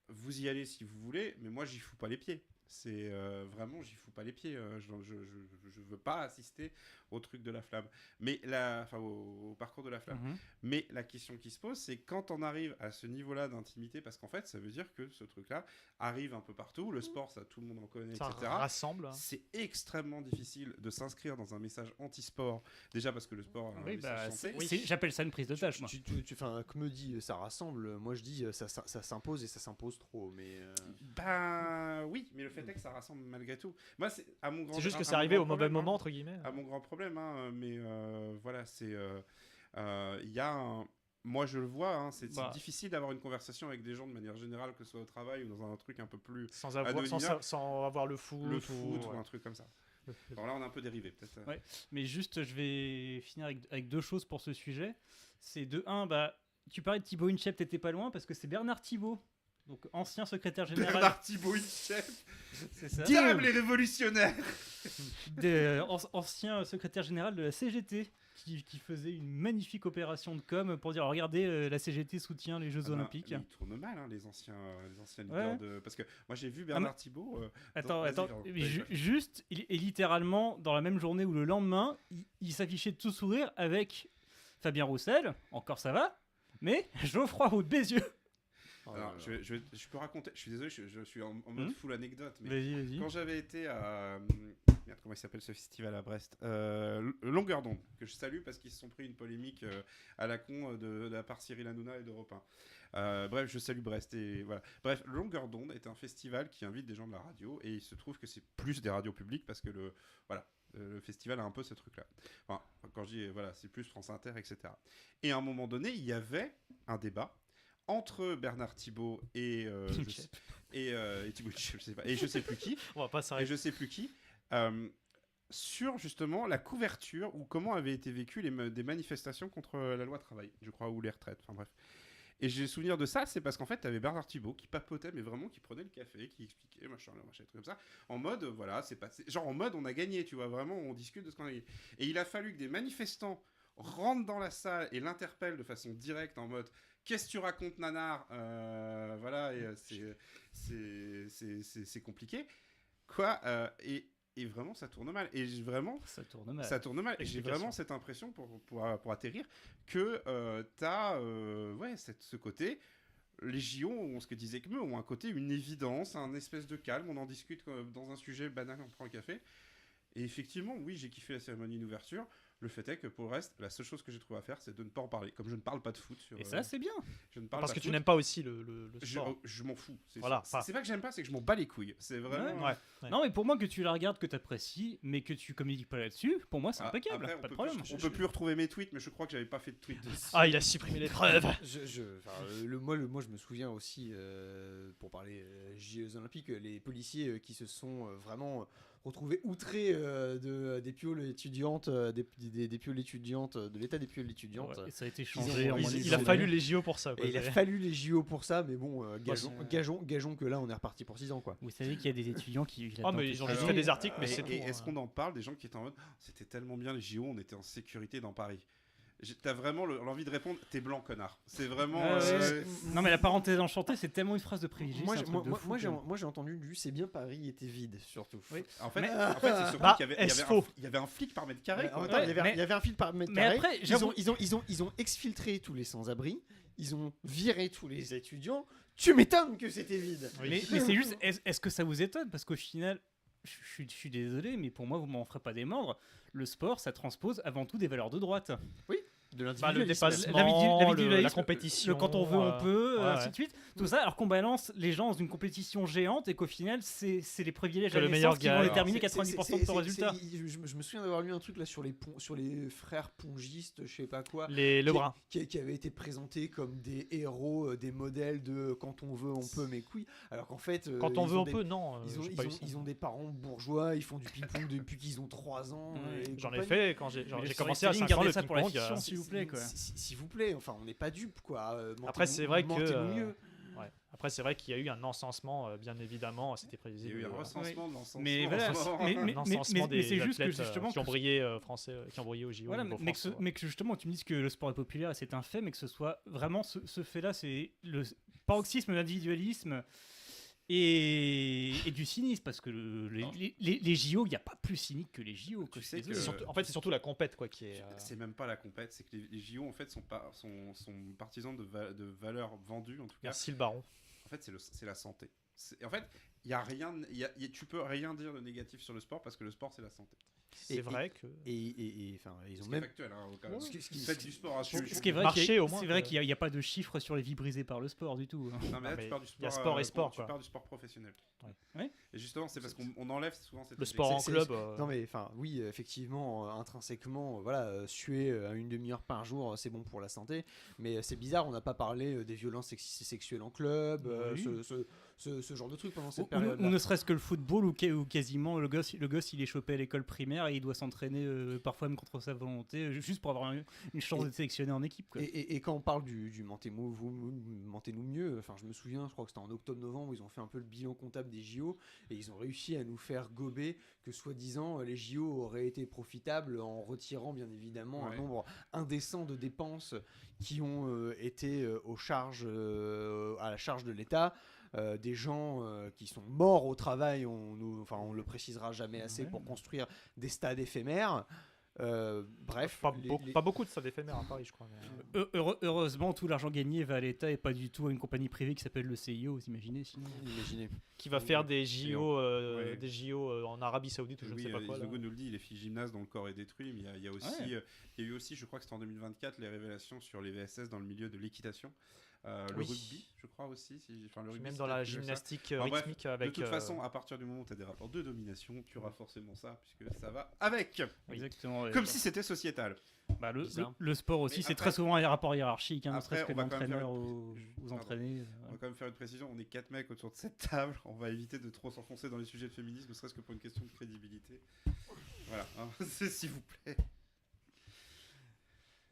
vous y allez si vous voulez, mais moi j'y fous pas les pieds. C'est vraiment, j'y fous pas les pieds. Je veux pas assister au truc de la flamme, mais au parcours de la flamme. Mm-hmm. Mais la question qui se pose, c'est quand on arrive à ce niveau-là d'intimité, parce qu'en fait, ça veut dire que ce truc-là arrive un peu partout. Le sport, ça, tout le monde en connaît, ça etc. rassemble. C'est extrêmement difficile de s'inscrire dans un message anti-sport. Déjà parce que le sport. J'appelle ça une prise de tâche. Comme me dit, ça rassemble. Moi, je dis, ça s'impose et ça s'impose trop. Mais oui, mais le fait est que ça rassemble malgré tout. Moi, c'est juste que c'est arrivé au mauvais moment, entre guillemets. À mon grand problème, mais voilà, c'est il y a moi je le vois, c'est difficile d'avoir une conversation avec des gens de manière générale, que ce soit au travail ou dans un truc un peu plus sans avoir le foot ou un truc comme ça. Alors là on a un peu dérivé peut-être. Ouais, mais juste je vais finir avec deux choses pour ce sujet. C'est de un, tu parlais de Thibaut InShape, t'étais pas loin parce que c'est Bernard Thibault. Donc ancien secrétaire général. Bernard Thibault InShape. C'est ça. Diable les révolutionnaires. Ancien secrétaire général de la CGT qui faisait une magnifique opération de com pour dire regardez, la CGT soutient les Jeux Olympiques. Ils tournent mal, hein, les anciens leaders de. Parce que moi j'ai vu Bernard Thibault. Attends, juste, et littéralement, dans la même journée ou le lendemain, il s'affichait de tout sourire avec Fabien Roussel, encore ça va, mais Geoffroy Roux de Bézieux. Alors, je peux raconter, je suis désolé, je suis en mode full anecdote, mais vas-y. quand j'avais été à. Merde, comment il s'appelle ce festival à Brest, Longueur d'onde, que je salue parce qu'ils se sont pris une polémique à la con de la part Cyril Hanouna et d'Europe 1. Bref, je salue Brest et voilà. Bref, Longueur d'onde est un festival qui invite des gens de la radio et il se trouve que c'est plus des radios publiques parce que le festival a un peu ce truc-là. Enfin, quand je dis voilà, c'est plus France Inter, etc. Et à un moment donné, il y avait un débat entre Bernard Thibault et Thibault, je sais pas, et je sais plus qui. On va pas s'arrêter. Et je sais plus qui. Sur justement la couverture ou comment avaient été vécues des manifestations contre la loi travail, je crois, ou les retraites, enfin bref. Et j'ai souvenir de ça, c'est parce qu'en fait, tu avais Bernard Thibault qui papotait, mais vraiment qui prenait le café, qui expliquait, machin, truc comme ça, en mode, voilà, c'est passé. Genre en mode, on a gagné, tu vois, vraiment, on discute de ce qu'on a gagné. Et il a fallu que des manifestants rentrent dans la salle et l'interpellent de façon directe en mode, qu'est-ce que tu racontes, nanar, voilà, et c'est compliqué. Quoi, et vraiment, ça tourne mal. Et vraiment, ça tourne mal. Et j'ai vraiment cette impression, pour atterrir, que t'as ce côté. Les JO, ce que disait Kmeu, ont un côté, une évidence, un espèce de calme. On en discute dans un sujet banal, on prend le café. Et effectivement, oui, j'ai kiffé la cérémonie d'ouverture. Le fait est que pour le reste, la seule chose que j'ai trouvé à faire, c'est de ne pas en parler. Comme je ne parle pas de foot. Et ça, c'est bien. Je ne parle Parce pas que de tu foot. n'aimes pas aussi le sport. Je m'en fous. Voilà, c'est pas que j'aime pas, c'est que je m'en bats les couilles. C'est vraiment. Ouais. Non, mais pour moi, que tu la regardes, que tu apprécies, mais que tu communiques pas là-dessus, pour moi, c'est impeccable. Après, pas de problème. On peut plus retrouver mes tweets, mais je crois que j'avais pas fait de tweet dessus. Ah, il a supprimé les preuves. Moi, je me souviens aussi, pour parler Jeux Olympiques, les policiers qui se sont vraiment retrouvés outrés des pioles étudiantes, des pioles étudiantes, de l'état des pioles étudiantes. Ouais, et ça a été changé. Il a fallu les JO pour ça. Quoi. Il a fallu les JO pour ça, mais bon, gageons que là, on est reparti pour 6 ans, quoi. Vous savez qu'il y a des étudiants qui. Mais ils ont juste fait des articles, mais c'est tout. Est-ce qu'on en parle des gens qui étaient en mode, c'était tellement bien les JO, on était en sécurité dans Paris. T'as vraiment l'envie de répondre, t'es blanc, connard. C'est vraiment. Non, mais la parenthèse enchantée, c'est tellement une phrase de privilégié. Moi, j'ai entendu c'est bien Paris était vide, surtout. Oui. En fait, c'est surtout qu'il y avait un flic par mètre carré. Il y avait un flic par mètre carré. Mais après, ils ont exfiltré tous les sans-abri, ils ont viré tous les étudiants. Tu m'étonnes que c'était vide. Mais c'est juste, est-ce que ça vous étonne? Parce qu'au final, je suis désolé, mais pour moi, vous m'en ferez pas démordre. Le sport, ça transpose avant tout des valeurs de droite. Oui. De l'individualisme, le dépassement, la compétition, quand on veut, on peut, ainsi de suite. Tout ça, alors qu'on balance les gens dans une compétition géante et qu'au final, c'est les privilèges à naissance qui vont déterminer 90% de ton résultat. Je me souviens d'avoir lu un truc là sur les frères pongistes, je sais pas quoi, Lebrun, qui avait été présenté comme des héros, des modèles de quand on veut, on peut, mes couilles. Alors qu'en fait, quand on veut, on peut, non. Ils ont des parents bourgeois, ils font du ping-pong depuis qu'ils ont 3 ans. J'en ai fait quand j'ai commencé à 5 ans le ping-pong. S'il vous plaît, enfin on n'est pas dupes quoi. Après c'est vrai qu'il y a eu un encensement, bien évidemment, c'était prévisible. Il y a eu un recensement de l'encensement. Mais c'est juste que justement qui ont brillé français, qui ont brillé au JO. Voilà, mais que justement tu me dises que le sport est populaire et c'est un fait, mais que ce soit vraiment ce fait-là, c'est le paroxysme d'individualisme. Et du cynisme, parce que les JO, il n'y a pas plus cynique que les JO. En fait, c'est surtout la compète quoi, qui est. C'est même pas la compète, c'est que les JO en fait sont partisans de valeurs vendues en tout cas. Merci le baron. En fait, c'est la santé. En fait, tu peux rien dire de négatif sur le sport parce que le sport c'est la santé. C'est vrai que. Enfin, ils ont même. Factuel, hein, faites du sport. Ce qui est vrai, c'est vrai qu'il n'y a pas de chiffres sur les vies brisées par le sport du tout. Non, mais là, tu pars du sport. Il y a sport et sport. Tu pars du sport professionnel. Ouais. Et justement, c'est parce qu'on enlève souvent cette. Le sport en club. Non, mais enfin, oui, effectivement, intrinsèquement, voilà, suer à une demi-heure par jour, c'est bon pour la santé. Mais c'est bizarre, on n'a pas parlé des violences sexuelles en club, ce genre de trucs pendant cette période. Ou ne serait-ce que le football, ou quasiment le gosse il est chopé à l'école primaire. éphémère et il doit s'entraîner parfois même contre sa volonté, juste pour avoir une chance d'être sélectionné en équipe. Quoi. Et quand on parle du Mentez-nous mieux, enfin je me souviens, je crois que c'était en octobre-novembre, ils ont fait un peu le bilan comptable des JO et ils ont réussi à nous faire gober que soi-disant les JO auraient été profitables en retirant bien évidemment un nombre indécent de dépenses qui ont été à la charge de l'État. Des gens qui sont morts au travail, on le précisera jamais assez, pour construire des stades éphémères. Bref, pas beaucoup de stades éphémères à Paris, je crois. Mais... Heureusement, tout l'argent gagné va à l'État et pas du tout à une compagnie privée qui s'appelle le CIO, vous imaginez sinon. Qui va faire des JO, des JO en Arabie Saoudite ou je ne sais pas quoi. Hugo nous le dit, les filles gymnastes dont le corps est détruit, mais il y a eu aussi, je crois que c'était en 2024, les révélations sur les VSS dans le milieu de l'équitation. Le rugby, je crois aussi. Le rugby, même dans la gymnastique rythmique. De toute façon, à partir du moment où tu as des rapports de domination, tu auras forcément ça, puisque ça va avec. Exactement. Comme si c'était sociétal. Le sport aussi, c'est très souvent un rapport hiérarchique, ne serait-ce que l'entraîneur aux entraînés. On va quand même faire une précision, on est 4 mecs autour de cette table, on va éviter de trop s'enfoncer dans les sujets de féminisme, ne serait-ce que pour une question de crédibilité. Voilà, s'il vous plaît.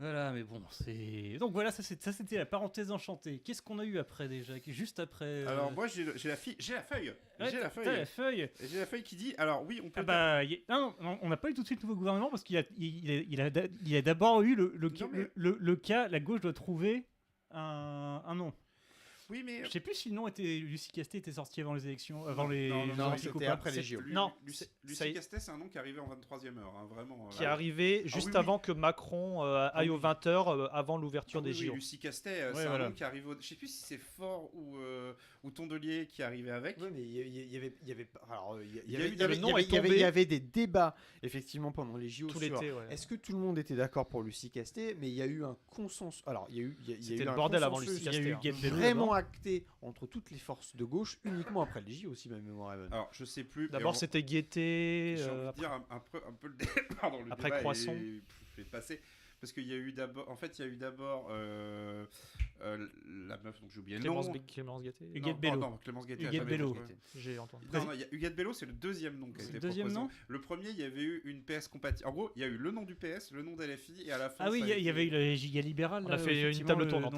Voilà, mais bon, c'est... Donc voilà, ça c'était la parenthèse enchantée. Qu'est-ce qu'on a eu après déjà? Juste après... Alors moi j'ai la feuille. Ouais, j'ai la feuille. J'ai la feuille qui dit, alors oui, on peut... Non, on n'a pas eu tout de suite le nouveau gouvernement parce qu'il a d'abord eu le cas, la gauche doit trouver un nom. Oui, mais... Je sais plus si le nom était... Lucie Castet était sorti avant les élections, Non, c'était après les JO. Non, Lucie Castet, c'est un nom qui arrivait en 23e heure, vraiment. Qui est arrivé juste avant que Macron aille aux 20h avant l'ouverture des JO. Lucie Castet, c'est un nom qui arrive... Je sais plus si c'est Faure ou Tondelier qui arrivait avec. Oui, mais il y avait des débats, effectivement, pendant les JO tout sur l'été, est-ce que tout le monde était d'accord pour Lucie Castet, mais il y a eu un consensus. Alors, il y a eu le bordel avant Lucie Castet. Vraiment acté entre toutes les forces de gauche uniquement après les JO, si ma mémoire est bonne. Alors, je sais plus. D'abord, c'était Guettet. J'ai envie de dire un peu le après débat Croissant. est passé. Parce qu'il y a eu d'abord, la meuf dont j'ai oublié le nom. Clémence Guettet. Huguette Bello. Non, Clémence Guettet. Huguette Bello. J'ai entendu. Non, Huguette Bello, c'est le deuxième nom qui a été proposé. Deuxième nom. Le premier, il y avait eu une PS compatible. En gros, il y a eu le nom du PS, le nom d'LFI, et à la fin. Ah oui, il y avait eu le giga libéral. On a fait une table tournante.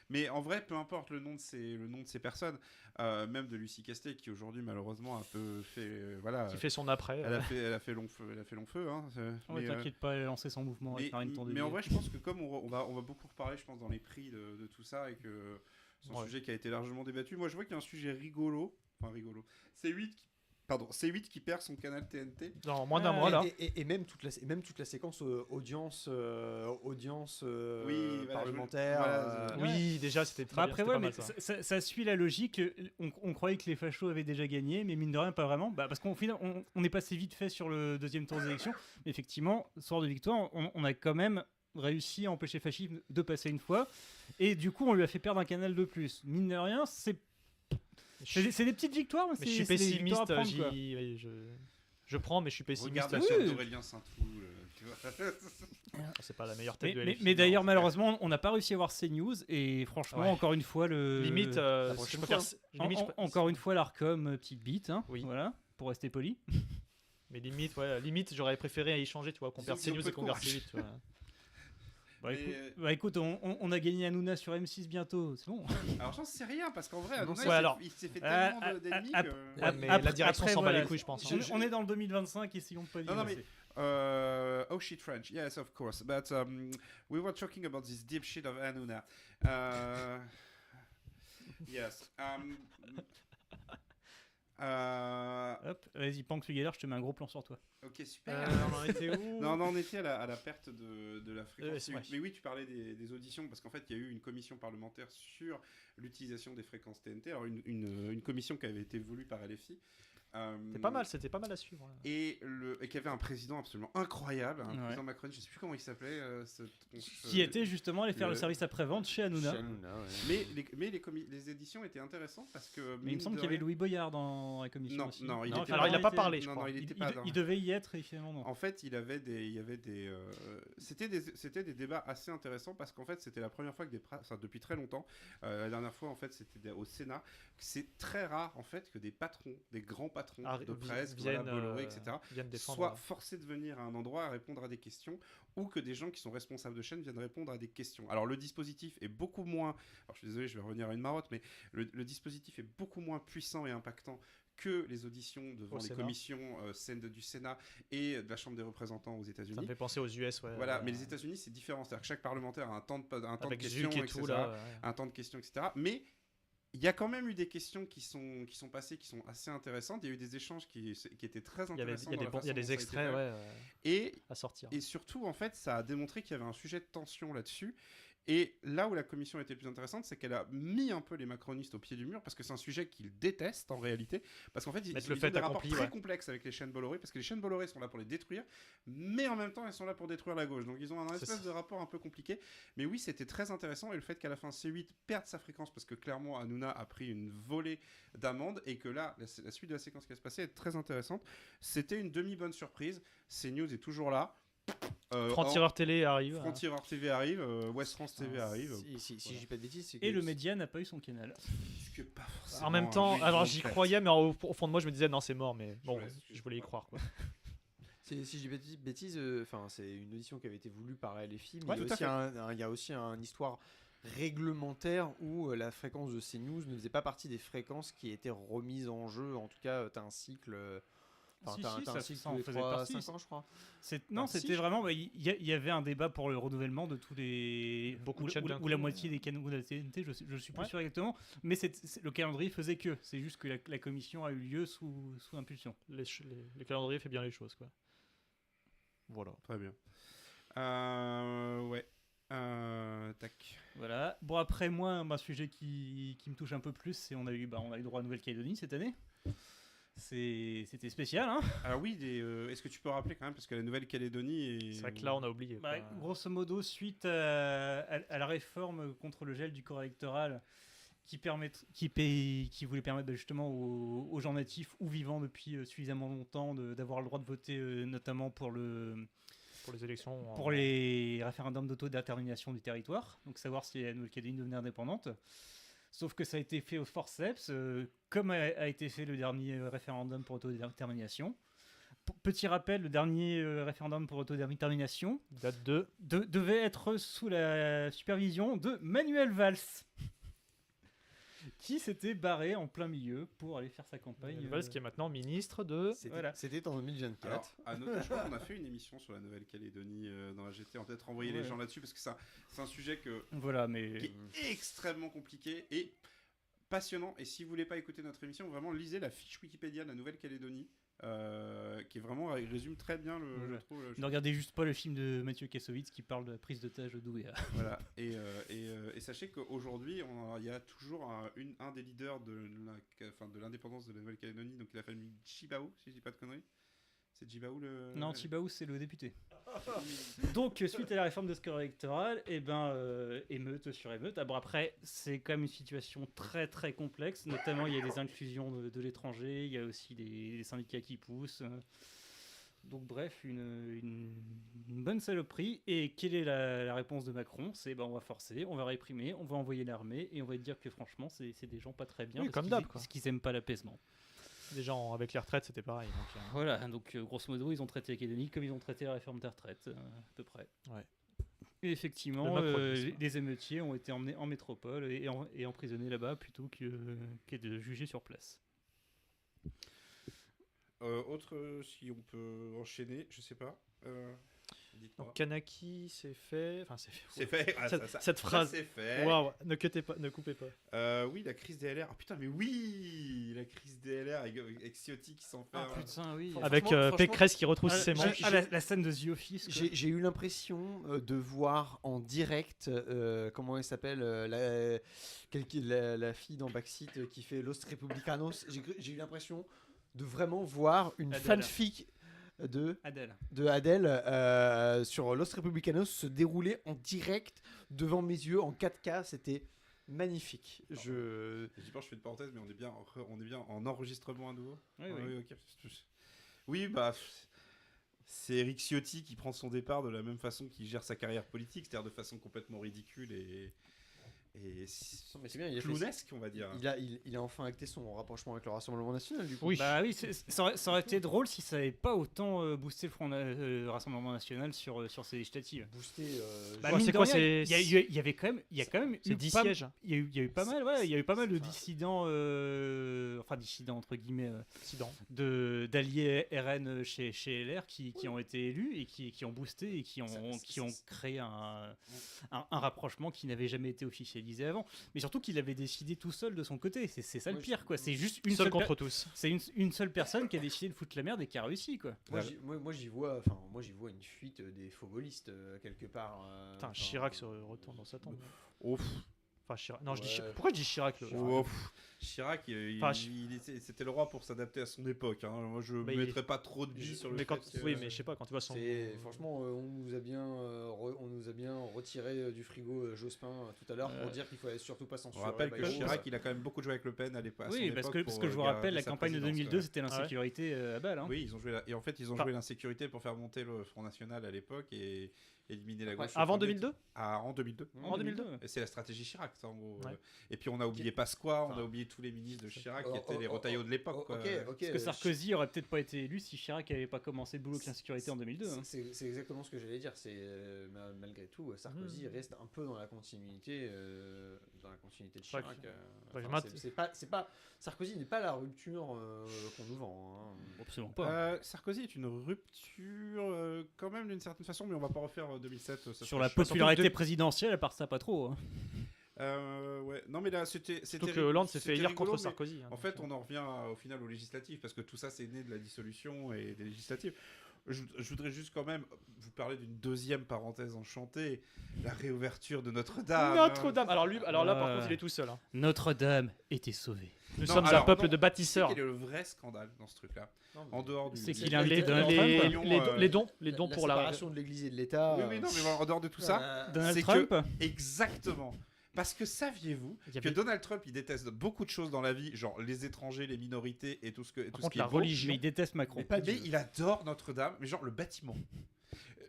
Mais en vrai, peu importe le nom de ces personnes, même de Lucie Castet, qui aujourd'hui malheureusement a un peu fait, qui fait son après. Elle a fait long feu. Hein, t'inquiète pas, elle a lancé son mouvement. Mais en vrai, je pense que comme on va beaucoup reparler, je pense, dans les prix de tout ça, et que c'est un sujet qui a été largement débattu. Moi, je vois qu'il y a un sujet rigolo. C8 qui perd son canal TNT. Dans moins d'un mois là. Et même toute la séquence audience parlementaire. Oui, déjà c'était très après bien. Mais ça suit la logique. On croyait que les fachos avaient déjà gagné, mais mine de rien pas vraiment. Parce qu'au final, on est passé vite fait sur le deuxième tour des élections. Mais effectivement, soir de victoire, on a quand même réussi à empêcher fascisme de passer une fois. Et du coup, on lui a fait perdre un canal de plus. Mine de rien, c'est des petites victoires, mais je suis pessimiste. Je prends, mais je suis pessimiste. Regarde la chaîne d'Aurélien Saint-Trou. C'est pas la meilleure tête de LFI. Mais d'ailleurs, malheureusement, on n'a pas réussi à voir CNews. Et franchement, encore une fois, limite, encore une fois, l'Arcom, petite bite. Voilà, pour rester poli. Mais limite, j'aurais préféré y changer, tu vois, qu'on perde CNews et qu'on garde C8. Écoute, on a gagné Hanouna sur M6 bientôt, c'est bon. Alors j'en sais rien, parce qu'en vrai, Hanouna, il s'est fait tellement d'ennemis que... mais la direction s'en bat les couilles, je pense. On est dans le 2025, essayons de pas dire. Oh shit French, yes of course, but we were talking about this deep shit of Hanouna. Yes. Hop, vas-y, Pank Sugaler, je te mets un gros plan sur toi. Ok, super. On en était où? Non, on était à la perte de la fréquence. Ouais. Mais oui, tu parlais des auditions, parce qu'en fait, il y a eu une commission parlementaire sur l'utilisation des fréquences TNT. Alors, une commission qui avait été voulue par LFI. C'était pas mal à suivre. Là. Et qui avait un président absolument incroyable, un président Macron, je sais plus comment il s'appelait. Qui était justement allé faire le service après-vente chez Hanouna. Mais les éditions étaient intéressantes parce que... Mais il me semble qu'il y avait Louis Boyard dans la commission aussi. Non, il n'a pas parlé, je crois. Il devait y être et finalement non. En fait, il y avait des c'était des débats assez intéressants parce qu'en fait, c'était la première fois que depuis très longtemps, la dernière fois en fait, c'était au Sénat, c'est très rare en fait que des grands patrons de presse, Bolloré, etc., soient forcés de venir à un endroit à répondre à des questions, ou que des gens qui sont responsables de chaîne viennent répondre à des questions. Alors le dispositif est beaucoup moins, alors je suis désolé, je vais revenir à une marotte, mais le dispositif est beaucoup moins puissant et impactant que les auditions devant les commissions du Sénat et de la Chambre des représentants aux États-Unis. Ça me fait penser aux US, ouais. Voilà, mais les États-Unis, c'est différent. C'est-à-dire que chaque parlementaire a un temps de questions, un temps de questions, etc. Mais il y a quand même eu des questions qui sont passées, qui sont assez intéressantes. Il y a eu des échanges qui étaient très intéressants. Il y a des extraits à sortir. Et surtout, en fait, ça a démontré qu'il y avait un sujet de tension là-dessus. Et là où la commission était plus intéressante, c'est qu'elle a mis un peu les macronistes au pied du mur, parce que c'est un sujet qu'ils détestent en réalité, parce qu'en fait ils ont des rapports très complexes avec les chaînes Bolloré, parce que les chaînes Bolloré sont là pour les détruire, mais en même temps elles sont là pour détruire la gauche, donc ils ont un espèce de rapport un peu compliqué. Mais oui, c'était très intéressant, et le fait qu'à la fin C8 perde sa fréquence, parce que clairement Hanouna a pris une volée d'amendes, et que là, la suite de la séquence qui va se passer est très intéressante. C'était une demi-bonne surprise, CNews est toujours là. Franc-Tireur Télé arrive. Franc-Tireur TV arrive, West France TV arrive. Si je dis pas de bêtises, c'est et le média n'a pas eu son canal. Que pas forcément en même temps, alors j'y croyais, mais au fond de moi je me disais non, c'est mort, mais bon, je voulais y croire, quoi. Si je dis pas de bêtises, c'est une audition qui avait été voulue par LFI, mais il y a aussi une histoire réglementaire où la fréquence de CNews ne faisait pas partie des fréquences qui étaient remises en jeu. En tout cas, tu as un cycle. T'as un cycle tous les 3-5 ans, je crois. C'était vraiment. Il y avait un débat pour le renouvellement de tous les. Ou la moitié des canaux de la TNT, je suis plus sûr exactement. Mais le calendrier faisait que. C'est juste que la commission a eu lieu sous impulsion. Le calendrier fait bien les choses, quoi. Voilà. Très bien. Ouais. Tac. Voilà. Bon, après, moi, un sujet qui me touche un peu plus, c'est on a eu droit à Nouvelle-Calédonie cette année. C'était spécial, hein. Alors oui, est-ce que tu peux rappeler quand même, parce que la Nouvelle-Calédonie c'est vrai que là on a oublié. Grosso modo, suite à la réforme contre le gel du corps électoral qui voulait permettre justement aux gens natifs ou vivants depuis suffisamment longtemps d'avoir le droit de voter, notamment pour les élections, pour les référendums d'autodétermination du territoire, donc savoir si la Nouvelle-Calédonie devenait indépendante. Sauf que ça a été fait au forceps, comme a été fait le dernier référendum pour l'autodétermination. Petit rappel, le dernier référendum pour l'autodétermination devait être sous la supervision de Manuel Valls, qui s'était barré en plein milieu pour aller faire sa campagne. Manuel Valls qui est maintenant ministre de... C'était en 2024. Alors, à noter, je crois qu'on a fait une émission sur la Nouvelle-Calédonie dans la GT. On va peut-être envoyer les gens là-dessus, parce que c'est un sujet qui est extrêmement compliqué et passionnant. Et si vous voulez pas écouter notre émission, vraiment lisez la fiche Wikipédia de la Nouvelle-Calédonie, qui est vraiment résume très bien je trouve. Ne regardez juste pas le film de Mathieu Kassovitz qui parle de la prise d'otage de Douéa. Voilà. Et sachez qu'aujourd'hui, il y a toujours un des leaders de l'indépendance de la Nouvelle-Calédonie, donc la famille Tjibaou, si je dis pas de conneries. C'est Tjibaou le... Non, Tjibaou c'est le député. Donc suite à la réforme de ce corps électoral, émeute sur émeute. Bon, après, c'est quand même une situation très très complexe, notamment il y a des inclusions de l'étranger, il y a aussi des syndicats qui poussent. Donc bref, une bonne saloperie. Et quelle est la réponse de Macron ? C'est on va forcer, on va réprimer, on va envoyer l'armée et on va dire que franchement c'est des gens pas très bien, parce qu'ils aiment pas l'apaisement. Les gens avec les retraites, c'était pareil. Donc, voilà, donc grosso modo, ils ont traité la Calédonie comme ils ont traité la réforme des retraites, à peu près. Ouais. Et effectivement, les émeutiers ont été emmenés en métropole et emprisonnés là-bas plutôt que de juger sur place. Si on peut enchaîner, je sais pas. Donc Kanaki, c'est fait. Enfin, c'est fait. Cette phrase. C'est fait. Waouh, ne coupez pas. Oui, la crise des LR. Ah putain, mais oui, la crise des LR avec Ciotti qui s'en fait. Ah putain, oui. Avec Pécresse qui retrousse ses manches. La scène de The Office. J'ai eu l'impression de voir en direct, comment elle s'appelle, la fille dans Backseat qui fait Los Republicanos. J'ai eu l'impression de vraiment voir une fanfic de Adèle sur Los Republicanos se dérouler en direct devant mes yeux en 4K. C'était magnifique. Je fais une parenthèse, mais on est bien en enregistrement à nouveau. Oui. Okay. Oui, c'est Eric Ciotti qui prend son départ de la même façon qu'il gère sa carrière politique, c'est-à-dire de façon complètement ridicule et mais c'est bien, il a clownesque, on va dire. Il a enfin acté son rapprochement avec le Rassemblement National, du coup. Oui. Bah oui, ça aurait été drôle si ça n'avait pas autant boosté le Rassemblement National sur ces législatives. Boosté. Mine c'est de quoi, rien, c'est- il y avait quand même C'est 10 sièges. Il y a eu pas mal, il y a eu pas mal de dissidents, enfin dissidents entre guillemets, d'alliés RN chez LR qui ont été élus et qui ont boosté et qui ont créé un rapprochement qui n'avait jamais été officialisé avant, mais surtout qu'il avait décidé tout seul de son côté. C'est ça le pire, quoi. C'est juste une Seul seule contre tous. C'est une seule personne qui a décidé de foutre la merde et qui a réussi, quoi. Moi j'y vois une fuite des faux gaullistes quelque part. Putain, Chirac se retourne dans sa tombe. Ouf. Enfin, Chirac. Non, Ouais. pourquoi je dis Chirac Chirac, c'était le roi pour s'adapter à son époque. Hein. Moi, je ne mettrais pas trop de billes sur le fait que... Oui, mais je sais pas, quand tu vois son... Franchement, on nous a bien retiré du frigo Jospin tout à l'heure pour dire qu'il fallait surtout pas censurer. On rappelle que Chirac, il a quand même beaucoup joué avec Le Pen à l'époque. Oui, parce que je vous rappelle, la campagne de 2002, c'était l'insécurité à balle. Hein. Oui, ils ont joué et en fait, ils ont joué l'insécurité pour faire monter le Front National à l'époque et éliminer la gauche. Avant 2002 En 2002. En 2002. Et c'est la stratégie Chirac, ça, en gros. Ouais. Et puis on a oublié Pasqua, on a oublié tous les ministres de Chirac qui étaient les retaillots de l'époque. Parce que Sarkozy aurait peut-être pas été élu si Chirac avait pas commencé le boulot avec l'insécurité en 2002. Hein. C'est exactement ce que j'allais dire. Malgré tout, Sarkozy reste un peu dans la continuité de Chirac. Sarkozy n'est pas la rupture qu'on nous vend. Hein. Absolument pas. Sarkozy est une rupture quand même d'une certaine façon, mais on va pas refaire 2007. Sur la popularité présidentielle, à part ça, pas trop. Hein. Ouais, non mais là c'était. Surtout que Hollande s'est fait élire contre Sarkozy. En fait, on en revient au final aux législatives parce que tout ça c'est né de la dissolution et des législatives. Je voudrais juste quand même vous parler d'une deuxième parenthèse enchantée, la réouverture de Notre-Dame. Notre-Dame. Alors là, par contre, il est tout seul. Hein. Notre-Dame était sauvée. Nous sommes un peuple de bâtisseurs. Quel est le vrai scandale dans ce truc-là? En dehors du. C'est qu'il a les dons pour la séparation de l'Église et de l'État. Oui, non, mais en dehors de tout ça, Donald Trump. Exactement. Parce que saviez-vous que Donald Trump, il déteste beaucoup de choses dans la vie, genre les étrangers, les minorités et tout ce qui est la religion. Mais il déteste Macron. Mais il adore Notre-Dame, mais genre le bâtiment.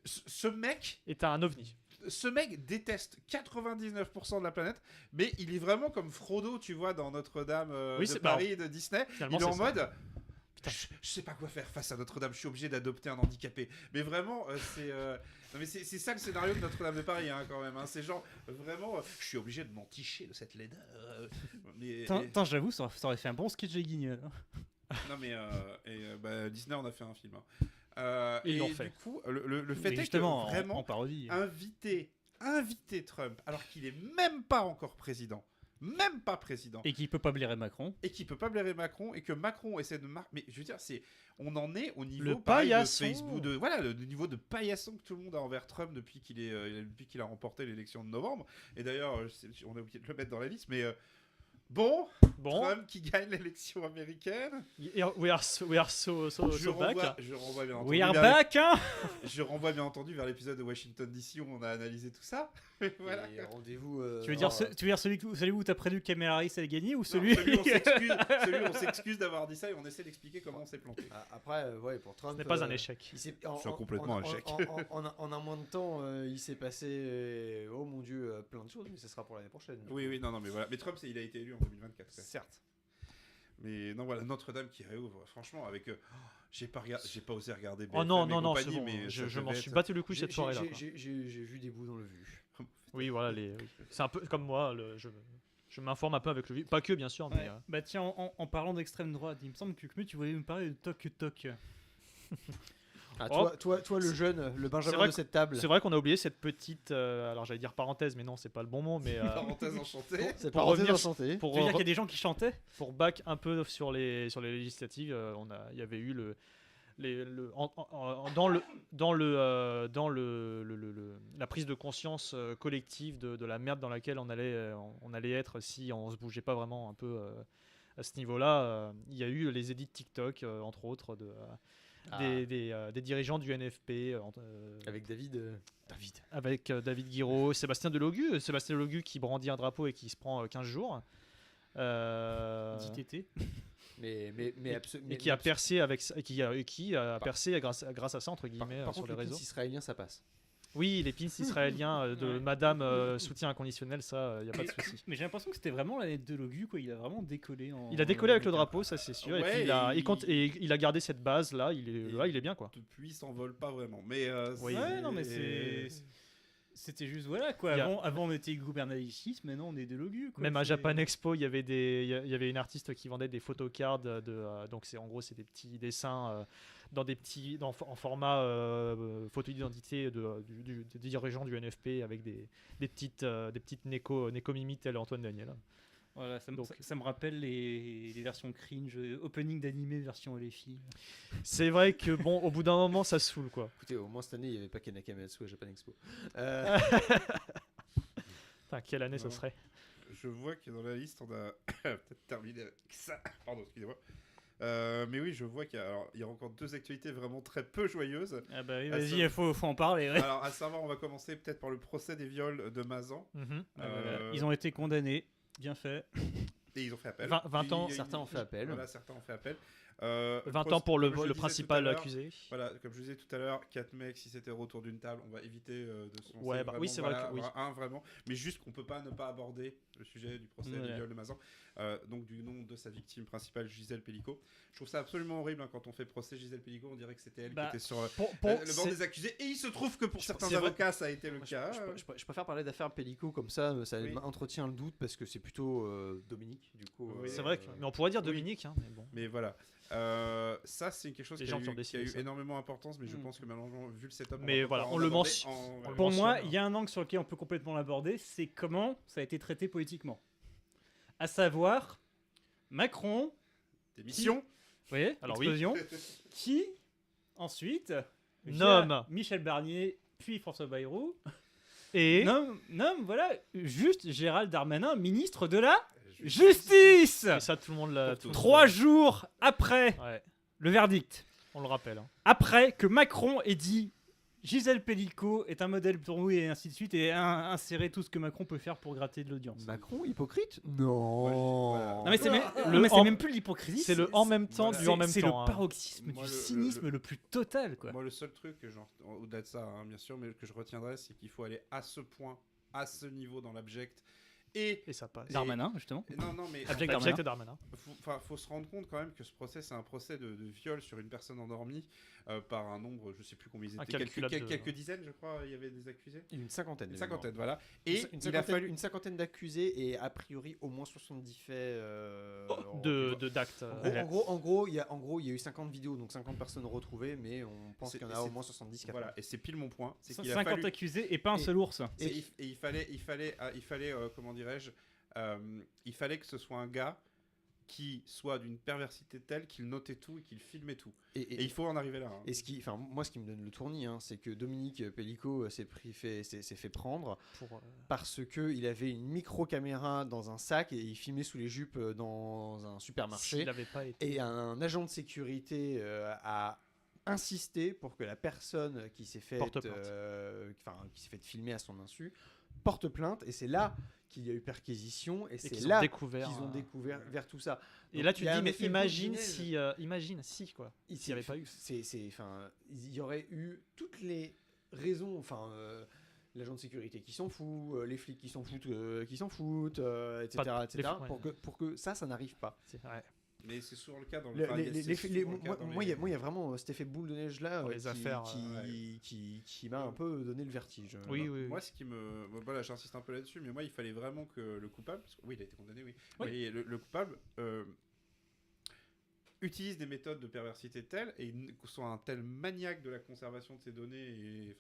Ce mec est un ovni. Ce mec déteste 99% de la planète, mais il est vraiment comme Frodo, tu vois, dans Notre-Dame de Paris, de Disney. Il est en mode... Je sais pas quoi faire face à Notre-Dame, je suis obligé d'adopter un handicapé. Mais vraiment, c'est ça le scénario de Notre-Dame de Paris, hein, quand même. Hein. C'est genre, vraiment, je suis obligé de m'enticher de cette laideur. J'avoue, ça aurait fait un bon sketch de Guignol. Non, mais Disney en a fait un film. Hein. Et du coup, le fait est que vraiment, en parodie. inviter Trump, alors qu'il est même pas encore président. Même pas président. Et qui peut pas blairer Macron. Et que Macron essaie de marquer. Mais je veux dire, on en est au niveau le de Facebook, le niveau de paillasson que tout le monde a envers Trump depuis qu'il a remporté l'élection de novembre. Et d'ailleurs, on a oublié de le mettre dans la liste, mais bon, Trump qui gagne l'élection américaine. We are so back. Je renvoie bien entendu. We are back, hein. Je renvoie bien entendu vers l'épisode de Washington DC où on a analysé tout ça. Voilà. Et rendez-vous. Tu veux dire celui où t'as prévu que Kamala Harris allait gagner ou celui où on s'excuse d'avoir dit ça et on essaie d'expliquer comment on s'est planté. Après, pour Trump. Ce n'est pas un échec. C'est complètement un échec. En un mois de temps, il s'est passé, oh mon Dieu, plein de choses, mais ce sera pour l'année prochaine. Oui, non, mais voilà. Mais Trump, il a été élu en 2024. Certes. Mais non, voilà, Notre-Dame qui réouvre. Franchement, avec. J'ai pas osé regarder. BFM non, c'est bon. Je m'en suis battu le cou cette soirée-là. J'ai vu des bouts dans le vu. Oui, voilà, c'est un peu comme moi. Je m'informe un peu avec le vu. Pas que, bien sûr. Mais, Bah tiens, en parlant d'extrême droite, il me semble que tu voulais me parler de Tok Tok. Toi, le jeune, le Benjamin de cette table. C'est vrai qu'on a oublié cette petite, alors j'allais dire parenthèse, mais non, c'est pas le bon mot, mais parenthèse enchantée. Pour revenir enchantée. Tu veux dire qu'il y a des gens qui chantaient. Pour back un peu sur les législatives, il y avait eu la prise de conscience collective de la merde dans laquelle on allait être si on se bougeait pas vraiment un peu à ce niveau-là. Il y a eu les edits TikTok, entre autres, des dirigeants du NFP avec David Guiraud, Sébastien Delogu qui brandit un drapeau et qui se prend 15 jours. DTT. Mais qui a percé grâce à ça, entre guillemets, sur les réseaux. Israélien, ça passe. Oui, les pins israéliens de Madame soutien inconditionnel, ça, il y a pas de souci. Mais j'ai l'impression que c'était vraiment l'année de Logu, quoi. Il a vraiment décollé. Il a décollé avec le drapeau, ça c'est sûr. Ouais, et puis il a gardé cette base là. Il est bien quoi. Depuis, il s'envole pas vraiment. Mais ouais, non, mais c'était juste voilà quoi. Avant on était gouvernaliciste, maintenant on est des Logu. Même à Japan Expo, il y avait une artiste qui vendait des photocards donc en gros c'est des petits dessins en format photo d'identité des dirigeants du NFP avec des petites Neko Mimi telles Antoine Daniel. Voilà, ça me rappelle les versions cringe, opening d'animé version LFI. C'est vrai que bon, au bout d'un moment, ça saoule quoi. Écoutez, au moins cette année, il n'y avait pas Kanaka Matsu à Japan Expo. Putain, quelle année ça serait? Je vois que dans la liste, on a peut-être terminé avec ça. Pardon, excusez-moi. Mais oui, je vois qu'il y a encore 2 actualités vraiment très peu joyeuses. Ah bah oui, vas-y, il faut en parler. Ouais. Alors, à savoir, on va commencer peut-être par le procès des viols de Mazan. Ils ont été condamnés. Bien fait. Et ils ont fait appel. 20 ans, certains ont fait appel. Voilà, certains ont fait appel. 20 ans pour le principal accusé. Voilà, comme je vous disais tout à l'heure, 4 mecs, si c'était autour d'une table, on va éviter de se lancer. Ouais, bah, oui, c'est vrai que oui. Un vraiment, mais juste qu'on peut pas ne pas aborder le sujet du procès du viol de Mazan. Donc du nom de sa victime principale, Gisèle Pellico. Je trouve ça absolument horrible quand on fait procès Gisèle Pellico, on dirait que c'était elle qui était sur le banc des accusés. Et il se trouve que pour certains avocats, ça a été le cas. Je préfère parler d'affaires Pellico comme ça entretient le doute parce que c'est plutôt Dominique du coup. C'est vrai, mais on pourrait dire Dominique. Hein, mais bon. Mais voilà. Ça c'est quelque chose qui a eu énormément d'importance, mais je pense que malheureusement vu le setup, mais voilà, on le mentionne. Pour moi, il y a un angle sur lequel on peut complètement l'aborder, c'est comment ça a été traité politiquement. À savoir Macron, démission. Vous voyez, alors explosion, qui ensuite nomme Michel Barnier puis François Bayrou et nomme voilà juste Gérald Darmanin ministre de la Justice. Et ça, tout le monde l'a. 3 jours après le verdict. On le rappelle. Hein. Après que Macron ait dit Gisèle Pellico est un modèle pour nous et ainsi de suite et insérer tout ce que Macron peut faire pour gratter de l'audience. Macron, hypocrite? Non. Voilà. Non mais c'est même plus l'hypocrisie. C'est le en même temps du en même temps. C'est le paroxysme du cynisme le plus total quoi. Moi le seul truc que au-delà de ça bien sûr, mais que je retiendrai, c'est qu'il faut aller à ce point, à ce niveau dans l'abject. Et ça passe. Darmanin, justement. Non, mais abject Darmanin. Faut se rendre compte quand même que ce procès, c'est un procès de viol sur une personne endormie par un nombre, je sais plus combien ils étaient, quelques dizaines, je crois, il y avait des accusés. Une cinquantaine. Voilà. Et une cinquantaine d'accusés et a priori au moins 70 faits d'actes. En gros, il y a eu 50 vidéos, donc 50 personnes retrouvées, mais on pense qu'il y en a au moins 70. Voilà, et c'est pile mon point. C'est 50 accusés et pas un seul ours. Et il fallait comment dirais-je, il fallait que ce soit un gars qui soit d'une perversité telle qu'il notait tout et qu'il filmait tout. Et il faut en arriver là. Hein. Et moi, ce qui me donne le tournis, c'est que Dominique Pellico s'est fait prendre parce qu'il avait une micro-caméra dans un sac et il filmait sous les jupes dans un supermarché. S'il avait pas été... Et un agent de sécurité a insisté pour que la personne qui s'est fait filmer à son insu porte plainte, et c'est là qu'il y a eu perquisition, et c'est là qu'ils ont découvert vers tout ça. Et donc, là tu te dis mais imagine si quoi, s'il n'y avait pas eu. Il y aurait eu toutes les raisons, l'agent de sécurité qui s'en fout, les flics qui s'en foutent, etc. Pour que ça n'arrive pas. C'est vrai. Mais c'est souvent le cas dans moi, il y a vraiment cet effet boule de neige là qui m'a un peu donné le vertige. Oui. Moi, ce qui me. Voilà, j'insiste un peu là-dessus, mais moi, il fallait vraiment que le coupable. Oui, il a été condamné, oui. Mais le coupable utilise des méthodes de perversité telles et soit un tel maniaque de la conservation de ses données et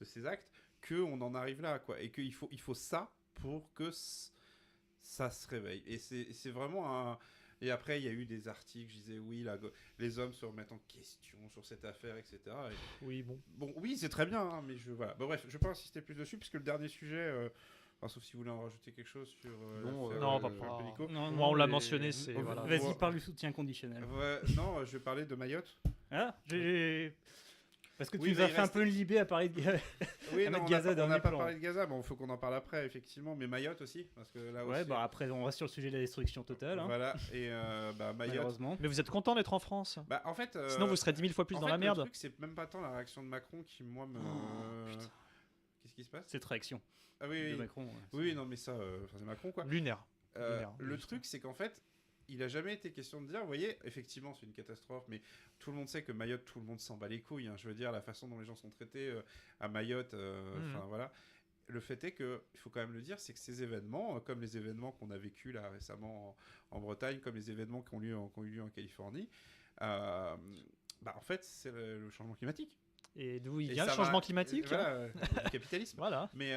de ses actes qu'on en arrive là, quoi. Et qu'il faut ça pour que ça se réveille. Et c'est vraiment un. Et après, il y a eu des articles, je disais, oui, les hommes se remettent en question sur cette affaire, etc. Oui, bon, oui, c'est très bien, hein, mais bref, je ne vais pas insister plus dessus, puisque le dernier sujet, sauf si vous voulez en rajouter quelque chose sur non, pas Pellico. Moi, on l'a mentionné, c'est... Voilà. Vas-y, parle du soutien conditionnel. Non, je vais parler de Mayotte. Ah, parce que tu nous as fait un peu une libé à parler de Gaza. On n'a pas parlé de Gaza, il faut qu'on en parle après, effectivement, mais Mayotte aussi, parce que là aussi... après, on reste sur le sujet de la destruction totale. Hein. Voilà, et Mayotte... Malheureusement. Mais vous êtes content d'être en France? En fait... Sinon, vous serez 10 000 fois plus dans la merde. Le truc, c'est même pas tant la réaction de Macron qui, moi, me... Qu'est-ce qui se passe? Cette réaction Ah oui, de oui. Macron. Oui, non, mais ça, c'est Macron, quoi. Lunaire. Le truc, c'est qu'en fait, il a jamais été question de dire, vous voyez, effectivement, c'est une catastrophe, mais tout le monde sait que Mayotte, tout le monde s'en bat les couilles. Hein. Je veux dire, la façon dont les gens sont traités à Mayotte, enfin voilà. Le fait est que, il faut quand même le dire, c'est que ces événements, comme les événements qu'on a vécu là récemment en Bretagne, comme les événements qui ont eu lieu en Californie, en fait, c'est le changement climatique. Et d'où il vient le changement climatique? Voilà, le capitalisme. Voilà. Mais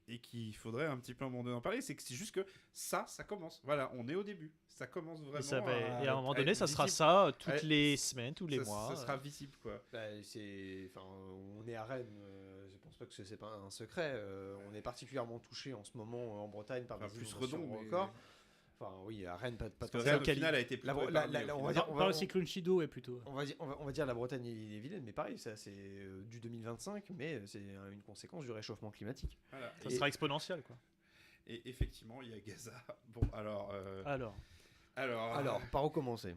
et qu'il faudrait un petit peu en d'en parler, c'est que c'est juste que ça commence. Voilà, on est au début. Ça commence vraiment. Et à un moment donné, ça sera ça toutes les semaines, tous les mois. Ça sera visible, quoi. On est à Rennes. Je pense pas que c'est pas un secret. On est particulièrement touché en ce moment en Bretagne par des plus inondations Redon, records. Enfin, oui, à Rennes, pas parce que Rennes, au final, a été plus par le cyclone Chido, plutôt. On va dire la Bretagne est vilaine, mais pareil, ça c'est du 2025, mais c'est une conséquence du réchauffement climatique. Voilà. Ça sera exponentiel, quoi. Et effectivement, il y a Gaza. Bon, alors, par où commencer?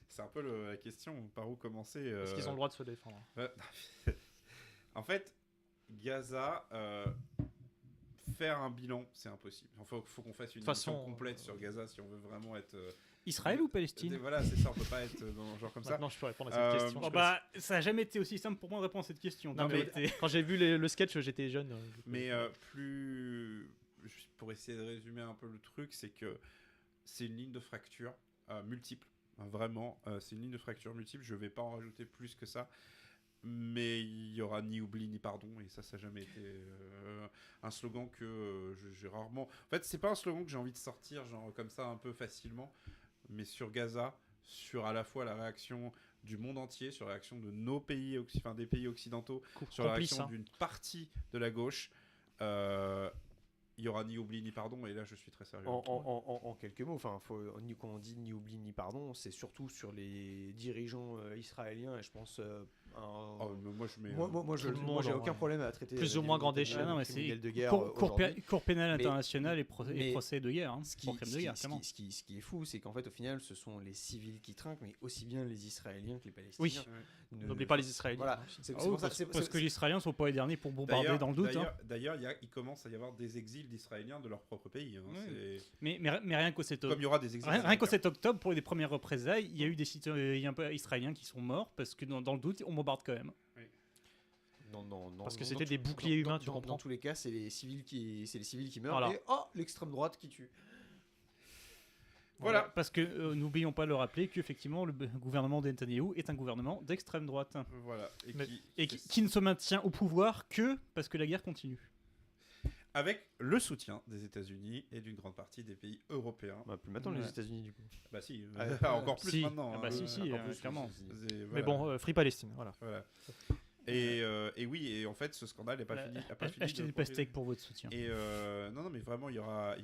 C'est un peu la question, par où commencer Est-ce qu'ils ont le droit de se défendre? En fait, Gaza... faire un bilan, c'est impossible. Il faut qu'on fasse une émission complète sur Gaza si on veut vraiment être... Israël ou Palestine? Voilà, c'est ça, on peut pas être dans un genre comme ça. Maintenant, je peux répondre à cette question. Ça n'a jamais été aussi simple pour moi de répondre à cette question. Non, mais quand j'ai vu le sketch, j'étais jeune. Mais pour essayer de résumer un peu le truc, c'est que c'est une ligne de fracture multiple. Vraiment, c'est une ligne de fracture multiple. Je vais pas en rajouter plus que ça. Mais il y aura ni oubli ni pardon, et ça n'a jamais été un slogan que j'ai rarement... En fait, c'est pas un slogan que j'ai envie de sortir genre comme ça un peu facilement, mais sur Gaza, sur à la fois la réaction du monde entier, sur la réaction de nos pays, des pays occidentaux, sur la réaction d'une partie de la gauche, il y aura ni oubli ni pardon, et là je suis très sérieux. En quelques mots, quand on dit ni oubli ni pardon, c'est surtout sur les dirigeants israéliens, et je pense... Moi, j'ai aucun problème à traiter plus ou moins grande échelle. De guerre cour pénale internationale et procès de guerre. Ce qui est fou, c'est qu'en fait, au final, ce sont les civils qui trinquent, mais aussi bien les Israéliens que les Palestiniens. Oui, n'oubliez pas les Israéliens. Voilà. Parce que les Israéliens ne sont pas les derniers pour bombarder dans le doute. D'ailleurs, il commence à y avoir des exils d'Israéliens de leur propre pays. Mais rien qu'au 7 octobre. Comme il y aura des exils. Rien qu'au 7 octobre, pour les premières représailles, il y a eu des citoyens israéliens qui sont morts parce que dans le doute, on bombarde quand même. Oui. Parce que c'était des boucliers humains, tu comprends. Dans tous les cas, c'est les civils qui meurent. Voilà. Et l'extrême droite qui tue. Voilà. Parce que n'oublions pas de le rappeler qu'effectivement le gouvernement de Netanyahou est un gouvernement d'extrême droite. Voilà. Et qui ne se maintient au pouvoir que parce que la guerre continue. Avec le soutien des États-Unis et d'une grande partie des pays européens. Plus maintenant les États-Unis du coup. Bah si, encore plus maintenant. clairement. Mais bon, Free Palestine, voilà. Et oui, et en fait, ce scandale n'est pas fini. Achetez des pastèques pour votre soutien. Et non, mais vraiment, il y aura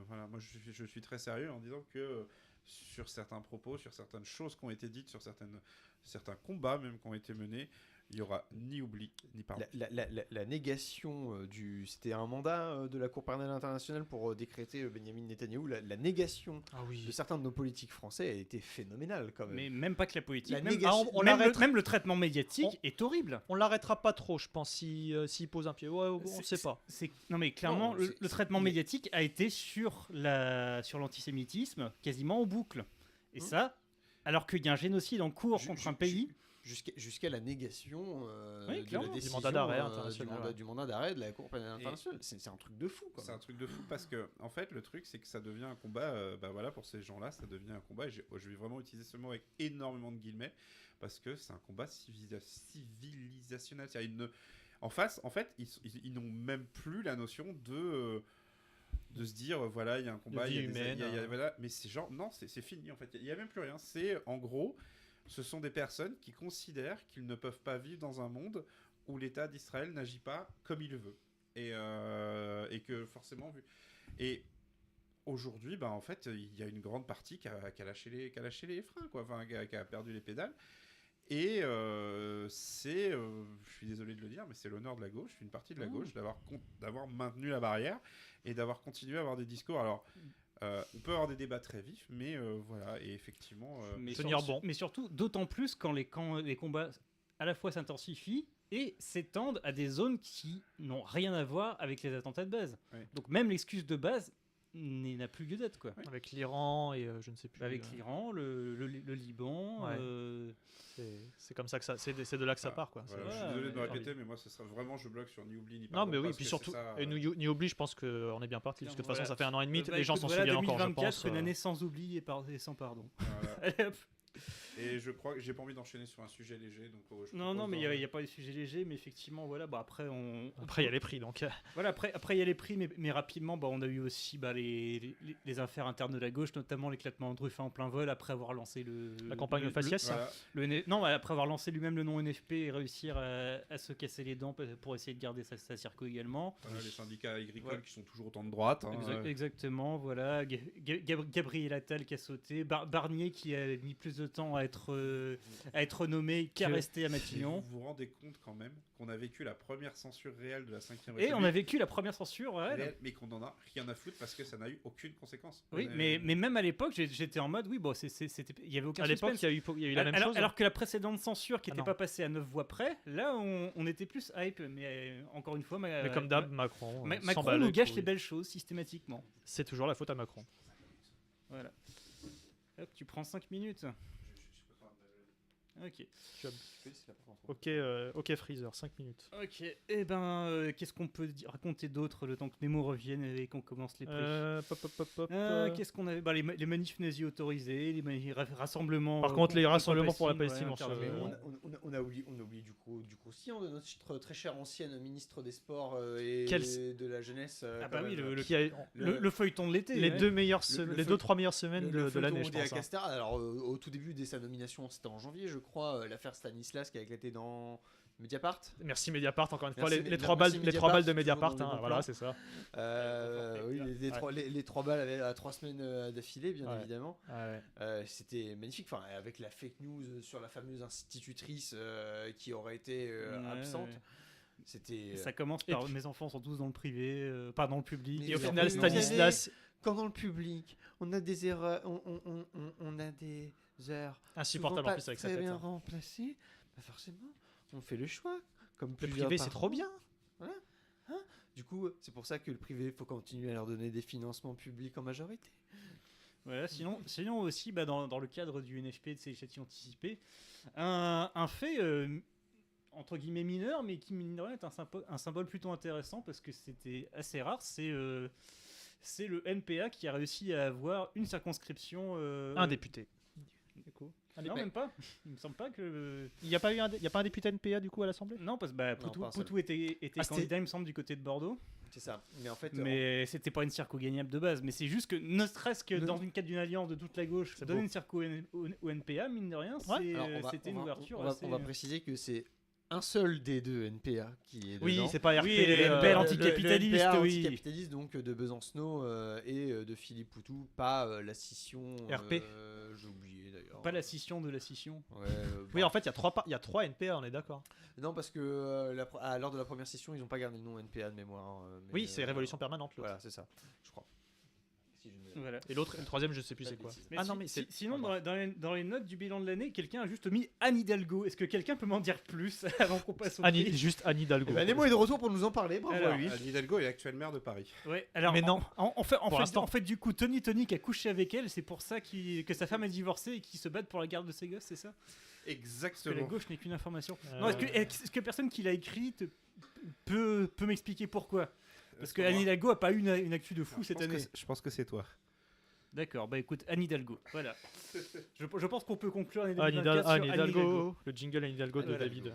voilà, moi, je suis très sérieux en disant que sur certains propos, sur certaines choses qui ont été dites, sur certains combats même qui ont été menés, il n'y aura ni oubli, ni pardon. La négation c'était un mandat de la Cour pénale internationale pour décréter Benyamin Netanyahou. La négation de certains de nos politiques français a été phénoménale quand même. Mais même pas que la politique. Même le traitement médiatique est horrible. On l'arrêtera pas trop, je pense, s'il pose un pied. Ouais, on ne sait pas. Non mais clairement, le traitement médiatique a été sur l'antisémitisme quasiment en boucle. Et ça, alors qu'il y a un génocide en cours contre un pays... Jusqu'à la négation du mandat d'arrêt international. Du mandat d'arrêt de la Cour pénale internationale. C'est un truc de fou. C'est un truc de fou parce que, en fait, le truc, c'est que ça devient un combat. Pour ces gens-là, ça devient un combat. Et je vais vraiment utiliser ce mot avec énormément de guillemets parce que c'est un combat civilisationnel. En face, en fait, ils n'ont même plus la notion de se dire voilà, il y a un combat, mais c'est genre non, c'est fini en fait. Il y a même plus rien. C'est en gros. Ce sont des personnes qui considèrent qu'ils ne peuvent pas vivre dans un monde où l'État d'Israël n'agit pas comme il le veut. Et que forcément... Et aujourd'hui, en fait, il y a une grande partie qui a lâché les freins, quoi. Enfin, qui a perdu les pédales. Et je suis désolé de le dire, mais c'est l'honneur de la gauche, une partie de la gauche, d'avoir maintenu la barrière et d'avoir continué à avoir des discours. Alors... on peut avoir des débats très vifs, mais voilà, et effectivement... Mais surtout, d'autant plus quand les combats à la fois s'intensifient et s'étendent à des zones qui n'ont rien à voir avec les attentats de base. Ouais. Donc même l'excuse de base n'a plus lieu d'être, quoi. Avec l'Iran et je ne sais plus. Avec l'Iran, le Liban. Ouais. C'est comme ça que c'est de là que ça part, quoi. Voilà, Ouais, je suis désolé de me ouais. répéter, mais moi, ce sera vraiment, je bloque sur ni oubli ni Non, pardon. mais oui, parce puis que surtout, c'est ça, et Ni Oubli, je pense qu'on est bien parti, parce que de toute façon, Voilà. ça fait 1 an et demi, Bah, les gens écoute, s'en voilà, souviennent encore, je 2024, pense. une année sans oubli et sans pardon. voilà. Allez, hop. Et je crois que j'ai pas envie d'enchaîner sur un sujet léger, donc je Non, propose mais d'en- il n'y a pas de sujet léger, mais effectivement, voilà, bah, après, Après, il y a les prix, donc. Voilà, après il y a les prix, mais rapidement, bah, on a eu aussi les affaires internes de la gauche, notamment l'éclatement de Ruffin en plein vol, après avoir lancé La campagne le faciès. Voilà. Non, après avoir lancé lui-même le nom NFP et réussir à se casser les dents pour essayer de garder sa circo également. Voilà, les syndicats agricoles Ouais. qui sont toujours autant de droite. Hein, Exactement, voilà. Gabriel Attal qui a sauté, Barnier qui a mis plus de temps à être nommé qu'à rester à Et Matignon. vous vous rendez compte quand même qu'on a vécu la première censure réelle de la 5e Et République, on a vécu la première censure, ouais. réelle, mais qu'on en a rien à foutre parce que ça n'a eu aucune conséquence. Oui, On mais est- même à l'époque, j'étais en mode, oui, bon, il y avait aucun À l'époque, suspense. il y a eu la même chose. Alors que la précédente censure, qui Ah n'était non. pas passée à 9 voix près, là, on était plus hype. Mais encore une fois, Mais comme d'hab, Macron. Macron s'emballe nous les gâche couilles. les belles choses systématiquement. C'est toujours la faute à Macron. Voilà. Hop, tu prends 5 minutes. Ok. Ok, Freezer, 5 minutes. Ok. Et ben, qu'est-ce qu'on peut raconter d'autre le temps que Nemo revienne et qu'on commence les prix Pop. Qu'est-ce qu'on avait les manifs nazis autorisés, les rassemblements. Par contre, les contre rassemblements pour la Palestine, Palestine, ouais, on se- interdits. On a oublié du croustillant de notre très chère ancienne ministre des Sports et Quel- de la jeunesse. Ah bah quand oui, même. Qui a Le feuilleton de l'été. les ouais. 2-3 meilleures semaines Le de l'année, je feuilleton pense. hein. Castor. Alors au tout début de sa nomination, c'était en janvier, je crois, l'affaire Stanislas qui a éclaté dans Mediapart. Merci Mediapart, encore une fois. Merci, Les merci 3 balles de Mediapart, Mediapart, toujours dans hein, le voilà, plan. c'est ça. Oui, les 3 balles à 3 semaines d'affilée, bien Ouais. évidemment. Ouais. C'était magnifique, enfin, avec la fake news sur la fameuse institutrice qui aurait été absente. Ouais. C'était. Ça commence Et par puis- mes enfants sont tous dans le privé, pas dans le public. Mais Et au vous final, avez- Stanislas, Quand dans le public, on a des erreurs, on a des heures insupportable souvent en pas plus avec sa très tête. bien hein. remplacées, bah forcément, on fait le choix. Comme Le plusieurs privé, c'est par trop an. bien. Du coup, c'est pour ça que le privé, il faut continuer à leur donner des financements publics en majorité. Voilà, sinon aussi, bah, dans le cadre du NFP de ces législatives anticipées, un fait entre guillemets mineur, mais qui mine de rien est un symbole plutôt intéressant parce que c'était assez rare. C'est le NPA qui a réussi à avoir une circonscription. Un député. Du coup. Un Non, député. même pas. Il me semble pas que. Il n'y a pas un député NPA du coup à l'Assemblée? Non, parce que bah, Non, Poutou, pas un seul. Poutou était Ah, c'était- candidat, il me semble, du côté de Bordeaux. C'est ça. Mais en fait, Mais c'était pas une circo gagnable de base. Mais c'est juste que, ne serait-ce que dans une cadre d'une alliance de toute la gauche, C'est donner beau. une circo au NPA, mine de rien, Ouais. c'était une ouverture. on va préciser que c'est un seul des deux NPA qui est Oui, dedans. c'est pas RP. Oui, les NPA anticapitaliste, le NPA oui. anticapitaliste, donc de Besancenot et de Philippe Poutou, pas la scission. RP. J'ai oublié d'ailleurs. Pas la scission de la scission. Ouais, Oui, en fait, il y a 3 NPA, on est d'accord. Non, parce que lors de la première session, ils n'ont pas gardé le nom NPA de mémoire. Mais, Oui, c'est Révolution Permanente. l'autre. Voilà, c'est ça, je crois. Si je ne- Voilà. Et l'autre, le troisième, je sais plus c'est quoi. bêtise. Mais Ah non, mais c'est. sinon, dans les notes du bilan de l'année, quelqu'un a juste mis Anne Hidalgo. Est-ce que quelqu'un peut m'en dire plus avant qu'on passe au prix Juste Anne Hidalgo. Eh ben, Nemo est de retour pour nous en parler, bravo Alors, à lui. Anne Hidalgo est l'actuelle maire de Paris. Ouais, alors, Mais non. Pour l'instant. en fait, du coup, Tony qui a couché avec elle, c'est pour ça que sa femme a divorcé et qu'ils se battent pour la garde de ses gosses, c'est ça? Parce que la Exactement. gauche n'est qu'une information. Euh, Non, est-ce que personne qui l'a écrit peut m'expliquer pourquoi? Parce que Comment Anne Hidalgo a pas eu une actu de fou cette année. Je pense que c'est toi. D'accord, bah écoute, Anne Hidalgo, voilà. Je pense qu'on peut conclure l'année Anne 2024 sur Hidalgo, le jingle Anne Hidalgo de Voilà. David.